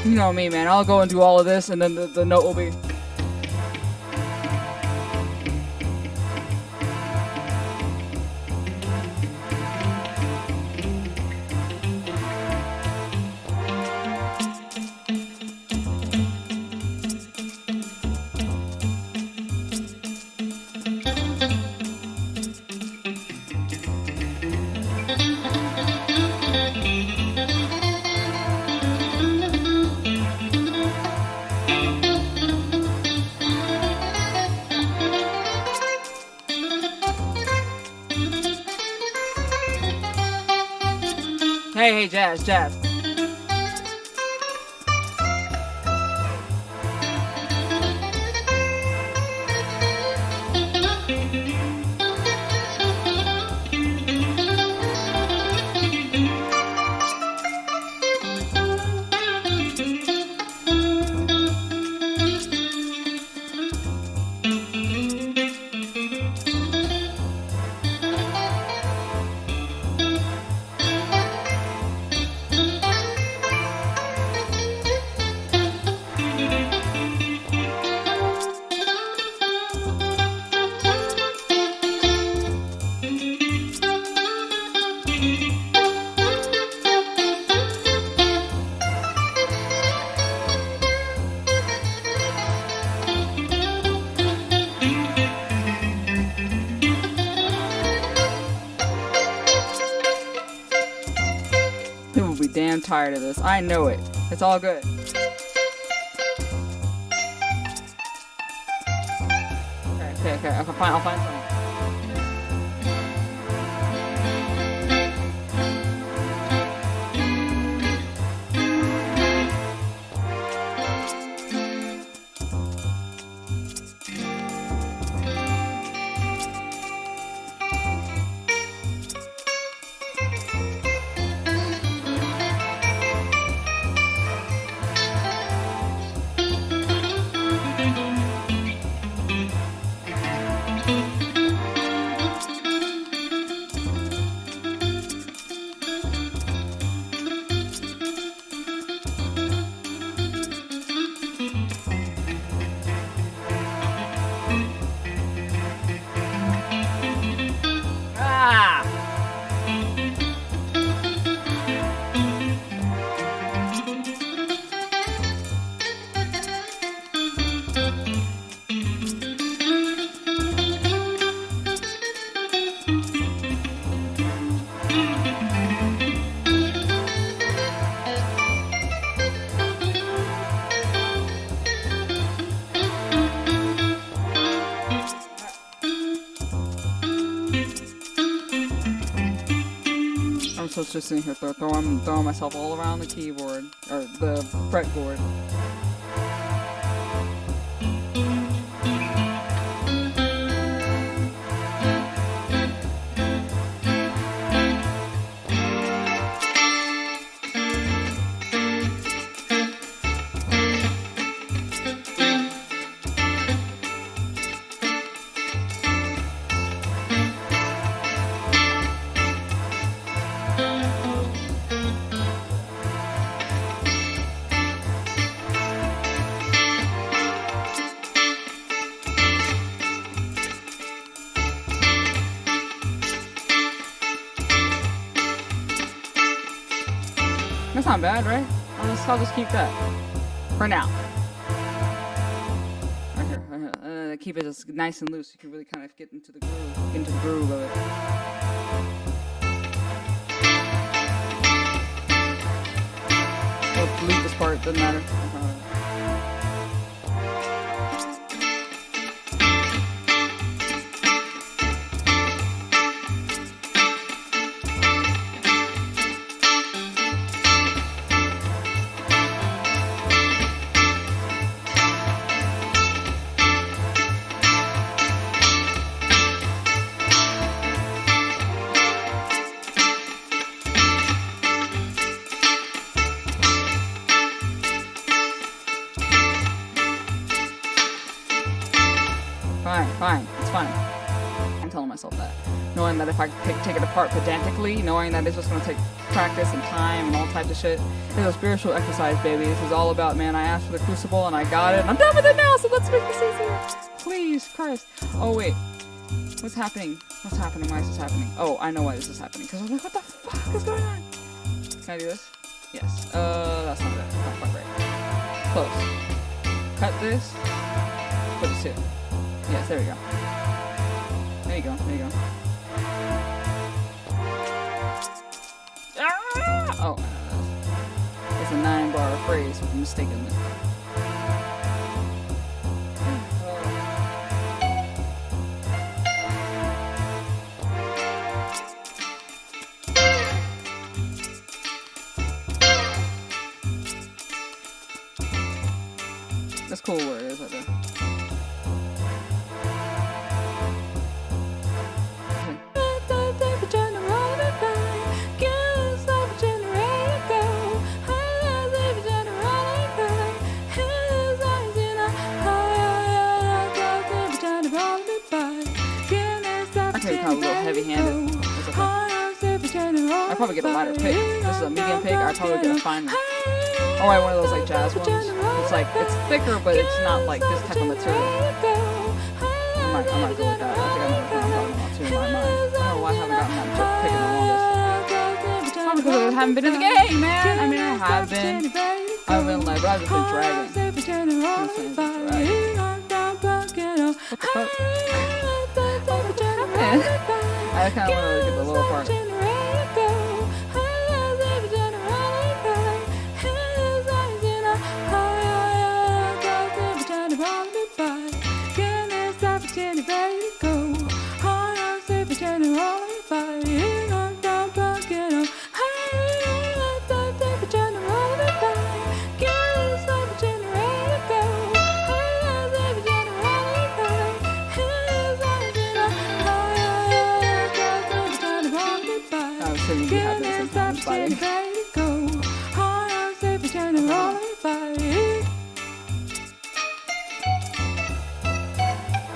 You know me, man. I'll go and do all of this, and then the note will be. Hey, Jazz. People will be damn tired of this. I know it. It's all good. Okay. I'll find something. was just sitting here throwing myself all around the keyboard, or the fretboard. That's not bad, right? I'll just keep that for now. Right here. Keep it just nice and loose. You can really kind of get into the groove of it. I'll delete this part. Doesn't matter. Fine, it's fine. I'm telling myself that. Knowing that if I take it apart pedantically, knowing that it's just going to take practice and time and all types of shit. It's a spiritual exercise, baby. This is all about, man, I asked for the crucible and I got it. And I'm done with it now, so let's make this easier. Please, Christ. Oh, wait. What's happening? What's happening? Why is this happening? Oh, I know why this is happening. Because I was like, what the fuck is going on? Can I do this? Yes. That's not it. Not quite right. Close. Cut this. Put this here. Yes, there we go. There you go, there you go. Ah! Oh, it's a 9-bar phrase mistakenly. That's cool where it is right there. Kind of a little heavy-handed. It's okay. I'd probably get a lighter pick. This is a medium pick. I'd probably get a fine one. Or like one of those like jazz ones. It's like it's thicker, but it's not like this type of material. I might go with that. I think I know what I'm talking about too in my mind. I don't know why I haven't gotten that pick in the longest. Probably because I haven't been in the game, man. I mean, I have been. I've been like, but I've just been dragging. What the fuck? I kind of want to get the lower part.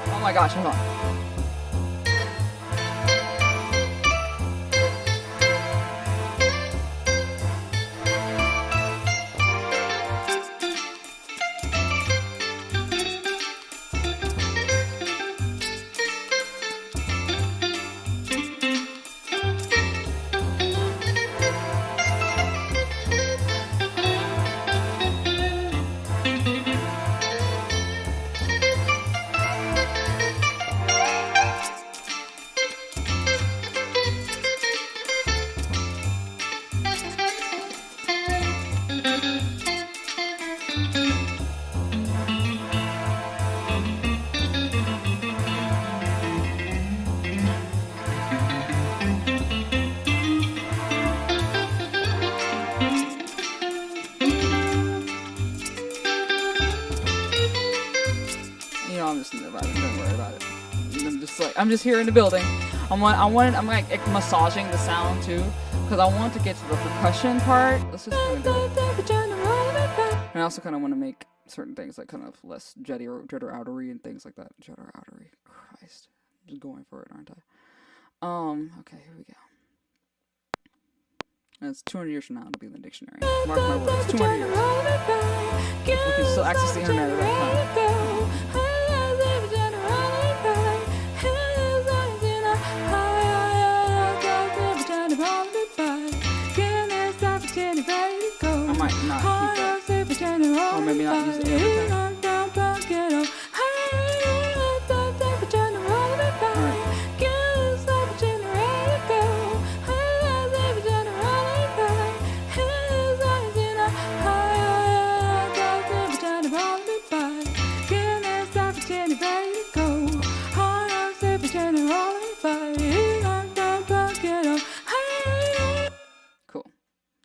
Oh my gosh, hold on. listen to the vibe. Don't worry about it. I'm just here in the building. I'm like massaging the sound too, because I want to get to the percussion part. Let's just kind of do it. And I also kind of want to make certain things like kind of less jetter outery and things like that. Jetter outery. Christ. I'm just going for it, aren't I? Okay, here we go. And it's 200 years from now, it'll be in the dictionary. Mark my words, 200 years. We can still access the internet at that time. I might not keep that. Or maybe not use it every time. Cool.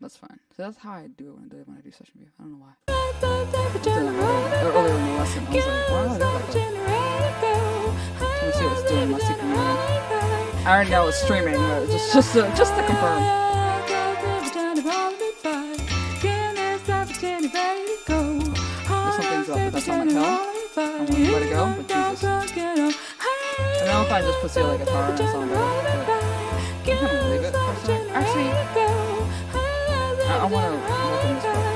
That's fine. So that's how I do it when I do session view. I don't know why. I did that earlier in the lesson. I was like, why do I do it like that? Let me see what's doing my CPU. I already know it's streaming, but just to confirm. There's something's up, but that's not my hell. I want to let it go, but Jesus. I don't know if I just put like a guitar and a song better, but I'm gonna leave it for a second. Actually, I want to work on this part.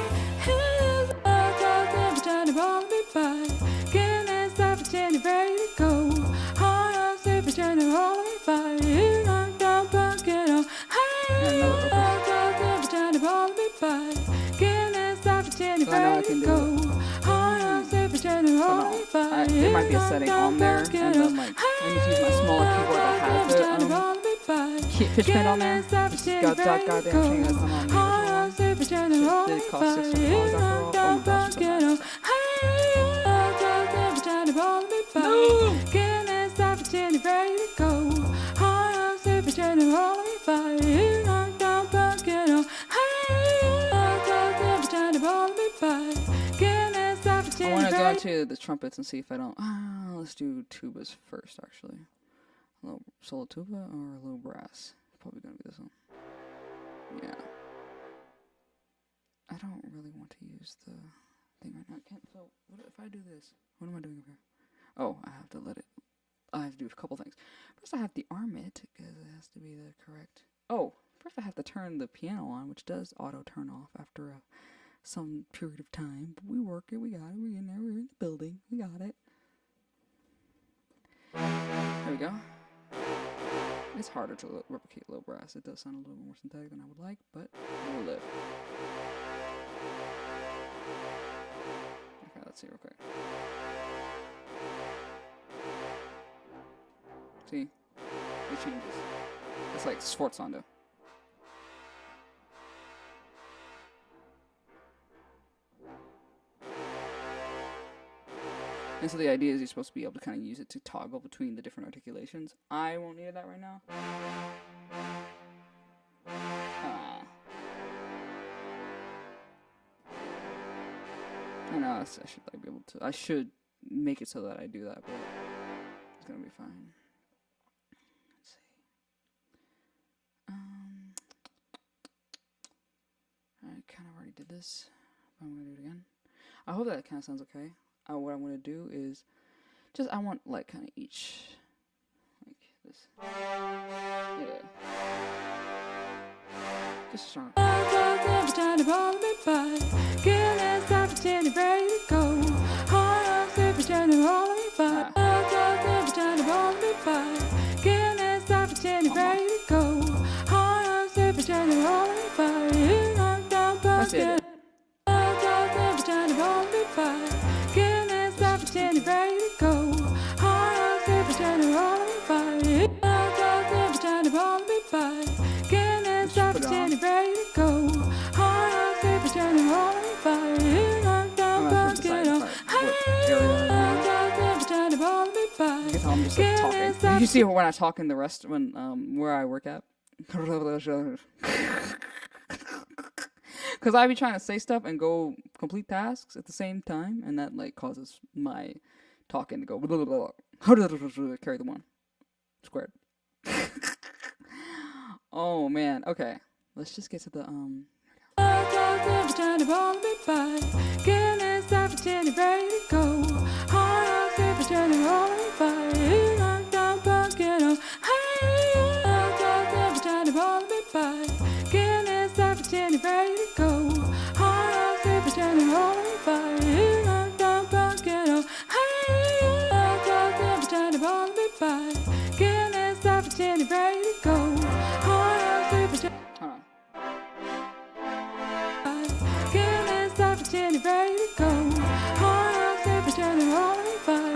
So I know I can do it. There might be a setting on there, and then like I need to use my smaller keyboard that has the pitch bend on there. It's got that goddamn thing that's on the original. Did it cost $600 after all? Oh my gosh, it's so I want to go into the trumpets and see if I don't. Let's do tubas first, actually. A little solo tuba or a little brass? Probably gonna be this one. Yeah. I don't really want to use the thing right now. So what if I do this? What am I doing up here? Oh, I have to let it. I have to do a couple things. First, I have to arm it because it has to be the correct. Oh, first I have to turn the piano on, which does auto turn off after some period of time. But we work it. We got it. We're in there. We're in the building. We got it. There we go. It's harder to replicate low brass. It does sound a little more synthetic than I would like, but we'll live. Okay, let's see real quick. See? It changes. It's like Sforzando. And so the idea is you're supposed to be able to kind of use it to toggle between the different articulations. I won't need that right now. I know I should like be able to. I should make it so that I do that, but it's gonna be fine. Let's see. I kind of already did this, but I'm gonna do it again. I hope that kind of sounds okay. What I'm going to do is I want like kind of each, like this. Yeah. Just start. That's it. I'm just like talking. You see when I talk in the rest when where I work at? Because I be trying to say stuff and go complete tasks at the same time, and that like causes my talking to go carry the 1 squared. Oh man, okay. Let's just get to the I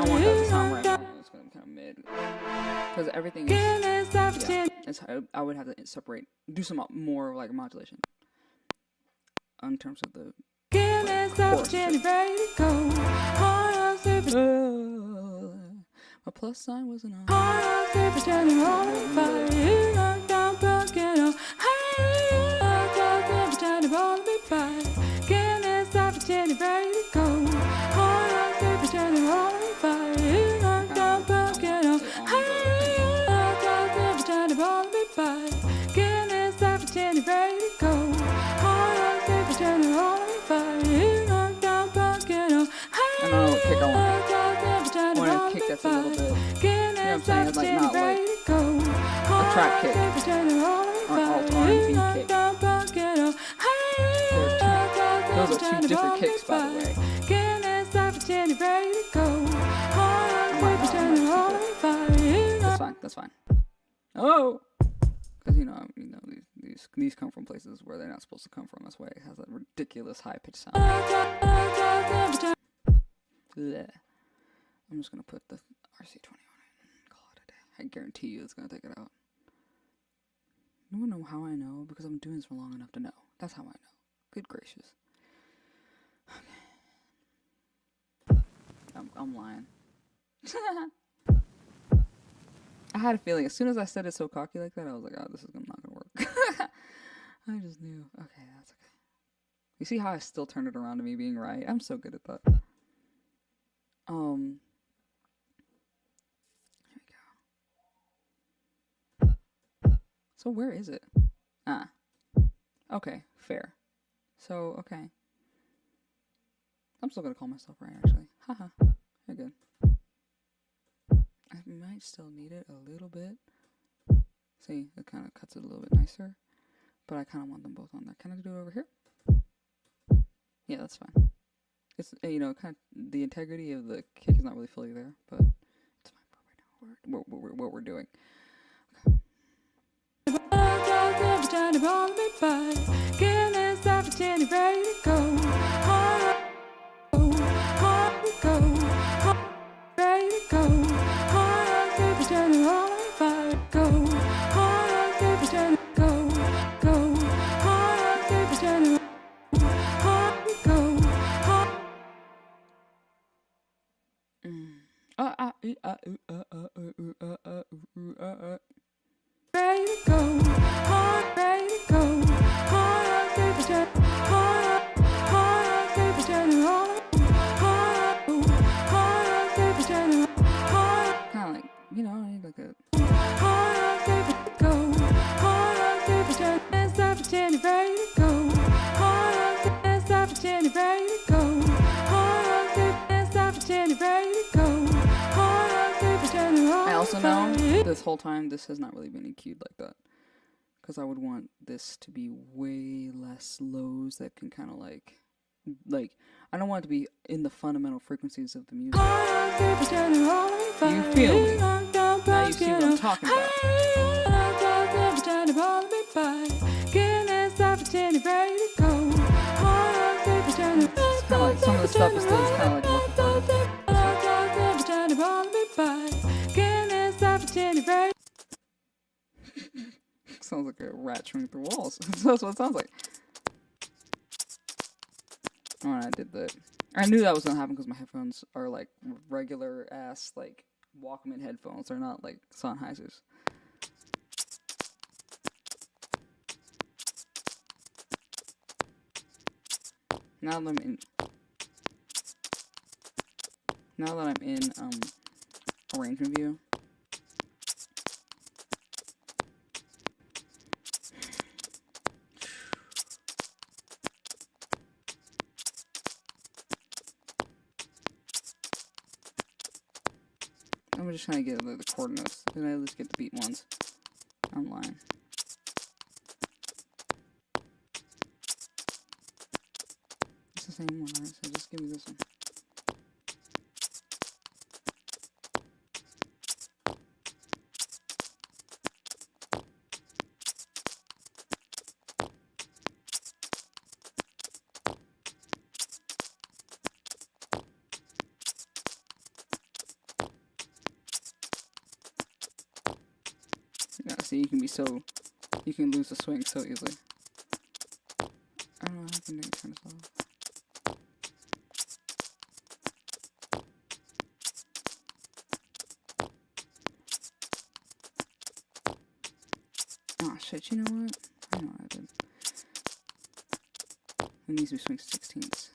want that to sound right. It's gonna be kind of mid because everything is it's, I would have to separate, do some more like modulation in terms of the chorus. My plus sign wasn't on. I don't know what kick I want. I want a kick that's a little bit, you know what I'm saying? Like not like a trap kick or an alt R&B kick. Those are 2 different kicks, by the way. That's fine. Oh, because you know these come from places where they're not supposed to come from. That's why it has that ridiculous high pitched sound. Blech. I'm just gonna put the RC20 on it and call it a day. I guarantee you it's gonna take it out. You wanna know how I know? Because I'm doing this for long enough to know. That's how I know. Good gracious. Okay. I'm lying. I had a feeling as soon as I said it so cocky like that, I was like, oh, this is not gonna work. I just knew. Okay, that's okay. You see how I still turned it around to me being right? I'm so good at that. Here we go. So where is it? Ah. Okay, fair. So, okay. I'm still gonna call myself right, actually. Haha. You're good. I might still need it a little bit. See, it kind of cuts it a little bit nicer. But I kind of want them both on there. Can I do it over here? Yeah, that's fine. It's, you know, kind of the integrity of the kick is not really fully there, but it's fine for right now. What we're doing. I also know this whole time this has not really been EQ'd like that, because I would want this to be way less lows that can kind of like I don't want it to be in the fundamental frequencies of the music. You feel me? Now you see what I'm talking about. It's kind of like some of the stuff is still kind of like work in progress. Sounds like a rat chewing through walls. That's what it sounds like. Alright, I did that. I knew that was gonna happen because my headphones are like regular ass like Walkman headphones. They're not like Sennheisers. Now let me. Now that I'm in arrangement view, I'm just trying to get the coordinates, and I at least get the beat ones online. It's the same one, right? So just give me this one. Yeah, see, you can lose the swing so easily. I don't know how can I turn this off. Oh shit, you know what? I know what I did. It needs to be swing 16ths.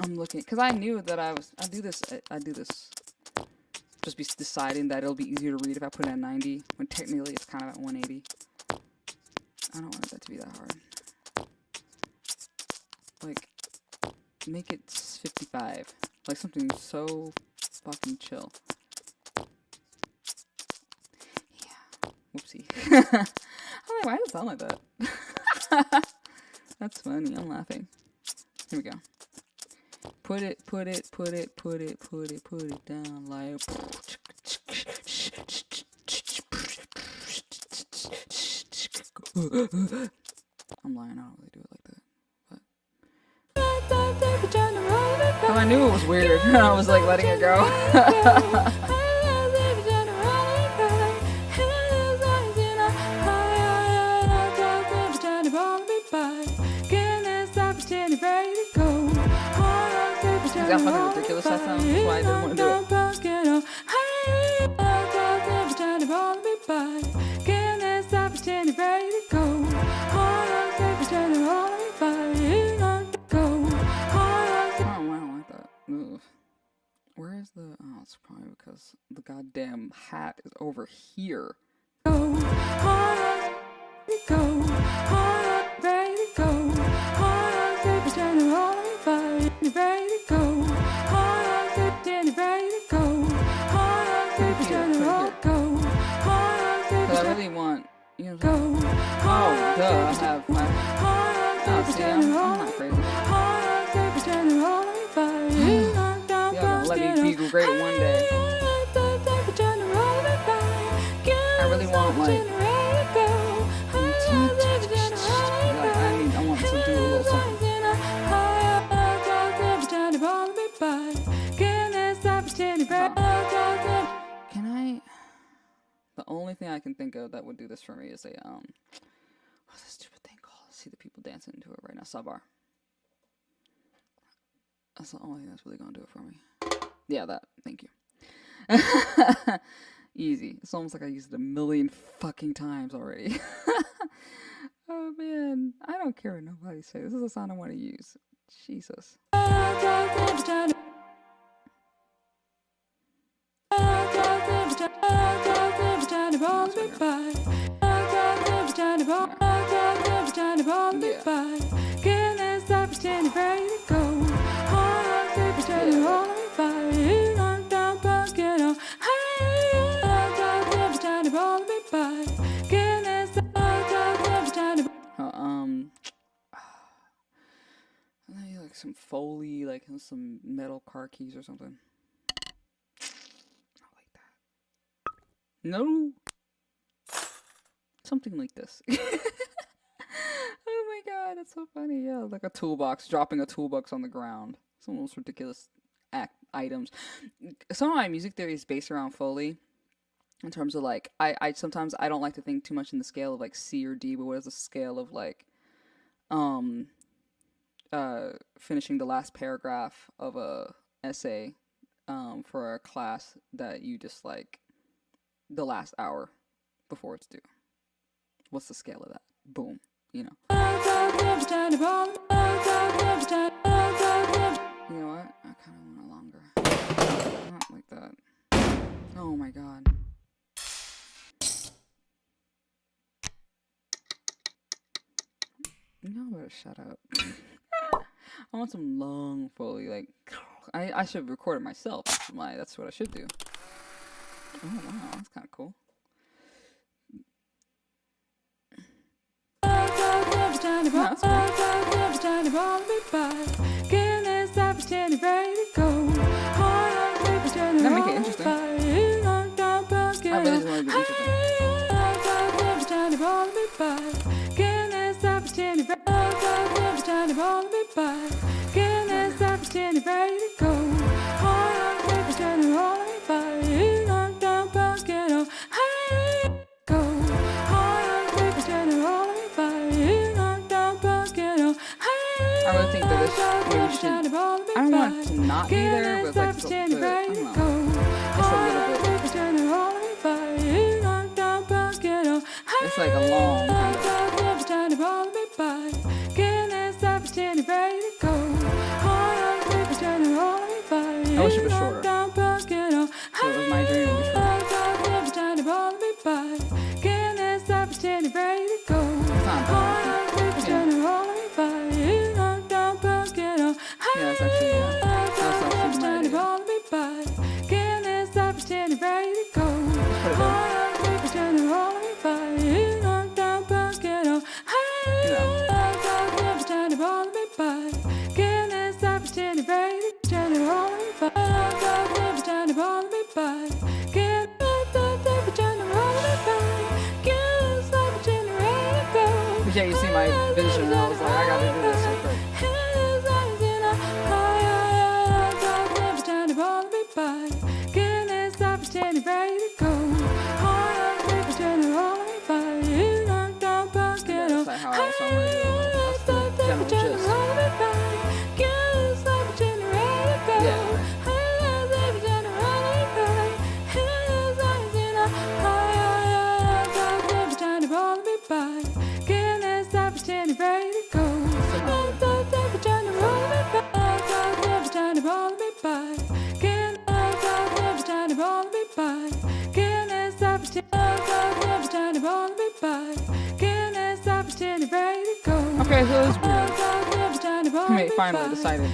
I'm looking, because I knew that I do this just be deciding that it'll be easier to read if I put it at 90, when technically it's kind of at 180. I don't want that to be that hard. Like, make it 55. Like something so fucking chill. Yeah. Whoopsie. I'm like, why does it sound like that? That's funny. I'm laughing. Here we go. Put it down like. I'm lying, I don't really do it like that. But I knew it was weird. I was like letting it go. That's fucking ridiculous that sounds. That's why I didn't want to do it. I don't like that. Ugh. Where is the... Oh, it's probably because the goddamn hat is over here. I really want, you know, oh, duh, I have my, oh, see, I'm not crazy. Y'all gonna let me be great one day. I really want, like, I want to do a little something. Can I? The only thing I can think of that would do this for me is a what's this stupid thing called? I see the people dancing into it right now. Subbar. That's the only thing that's really gonna do it for me. Yeah, that. Thank you. Easy. It's almost like I used it a million fucking times already. Oh man, I don't care what nobody says. This is a sound I want to use. Jesus. Like some Foley, like some metal car keys or something. Not like that. No. Something like this. Oh my god, that's so funny. Yeah, like a toolbox, dropping a toolbox on the ground. Some of those ridiculous items. Some of my music theory is based around Foley. In terms of like, I sometimes I don't like to think too much in the scale of like C or D, but what is the scale of like, finishing the last paragraph of a essay, for a class that you just like the last hour before it's due. What's the scale of that? Boom, you know. You You know what? I kind of want it longer. Not like that. Oh my god. Y'all better shut up. I want some long Foley, like, I should record it myself. That's what I should do. Oh wow, that's kind of cool. That's that make it interesting. I really just want to be interesting. I really think that this movie should, I don't want it to not be there, but like, I don't know, just a little bit. It's like a long kind of. I wish it was shorter. So it was my dream to be shorter. It's not bad. Yeah, that's actually, that's actually my idea. Put it there. But yeah, you see my vision, and I was like, I gotta do this real quick. That's like how else I want to do it. That's the general gist. Yeah. Okay, so it was weird. I finally decided.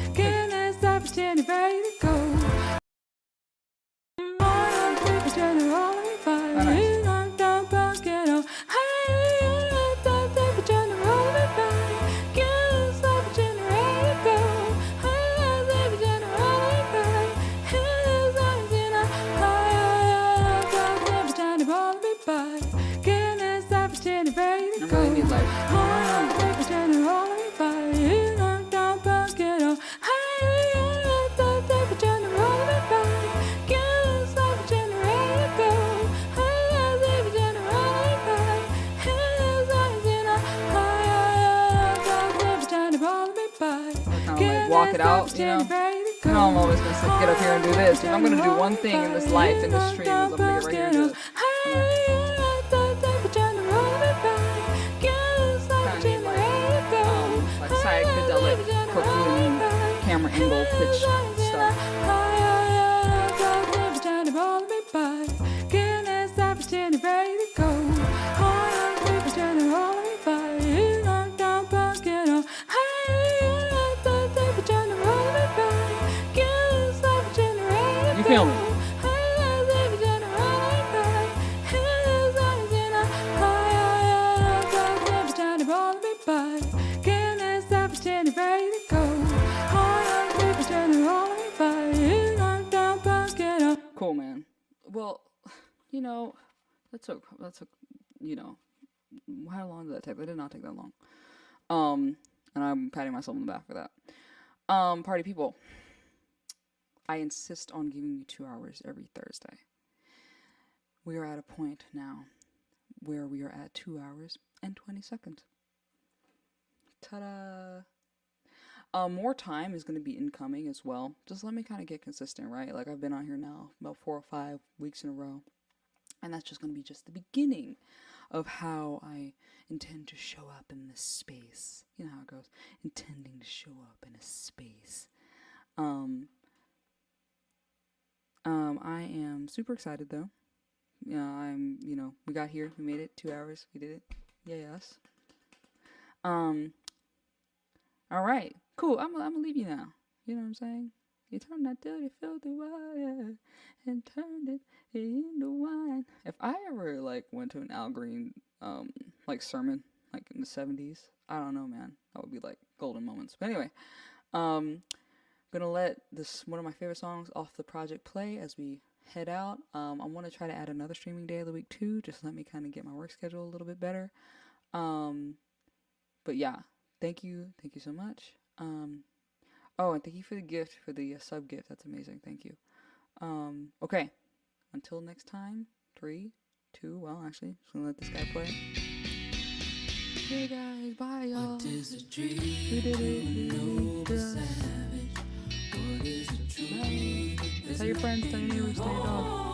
I really need like. Walk it out, you know. You know I'm always gonna get up here and do this. If I'm gonna do one thing in this life, in this stream, is I'm gonna get right here and do this. Like psychedelic, cocooning, camera angle, pitch stuff. You feel me? Cool, man. Well, you know, that's a, you know, how long did that take? That did not take that long. And I'm patting myself on the back for that. Party people, I insist on giving you 2 hours every Thursday. We are at a point now where we are at 2 hours and 20 seconds. Ta-da! More time is going to be incoming as well. Just let me kind of get consistent, right? Like, I've been on here now about 4 or 5 weeks in a row. And that's just going to be just the beginning of how I intend to show up in this space. You know how it goes. Intending to show up in a space. I am super excited though. We got here, we made it, 2 hours, we did it. Yeah, us. All right, cool. I'm gonna leave you now. You know what I'm saying? You turned that dirty, filthy water and turned it into wine. If I ever went to an Al Green sermon in the 70s, I don't know, man. That would be golden moments. But anyway, gonna let this one of my favorite songs off the project play as we head out. I want to try to add another streaming day of the week too. Just let me kind of get my work schedule a little bit better. But yeah, thank you so much. Oh, and thank you for the gift, for the sub gift. That's amazing. Thank you. Okay. Until next time. 3, 2. Well, actually, just gonna let this guy play. Hey guys, bye y'all. What is a dream? We did it. Noble savage. What is a truth? Tell your friends, tell your neighbors, tell your dog.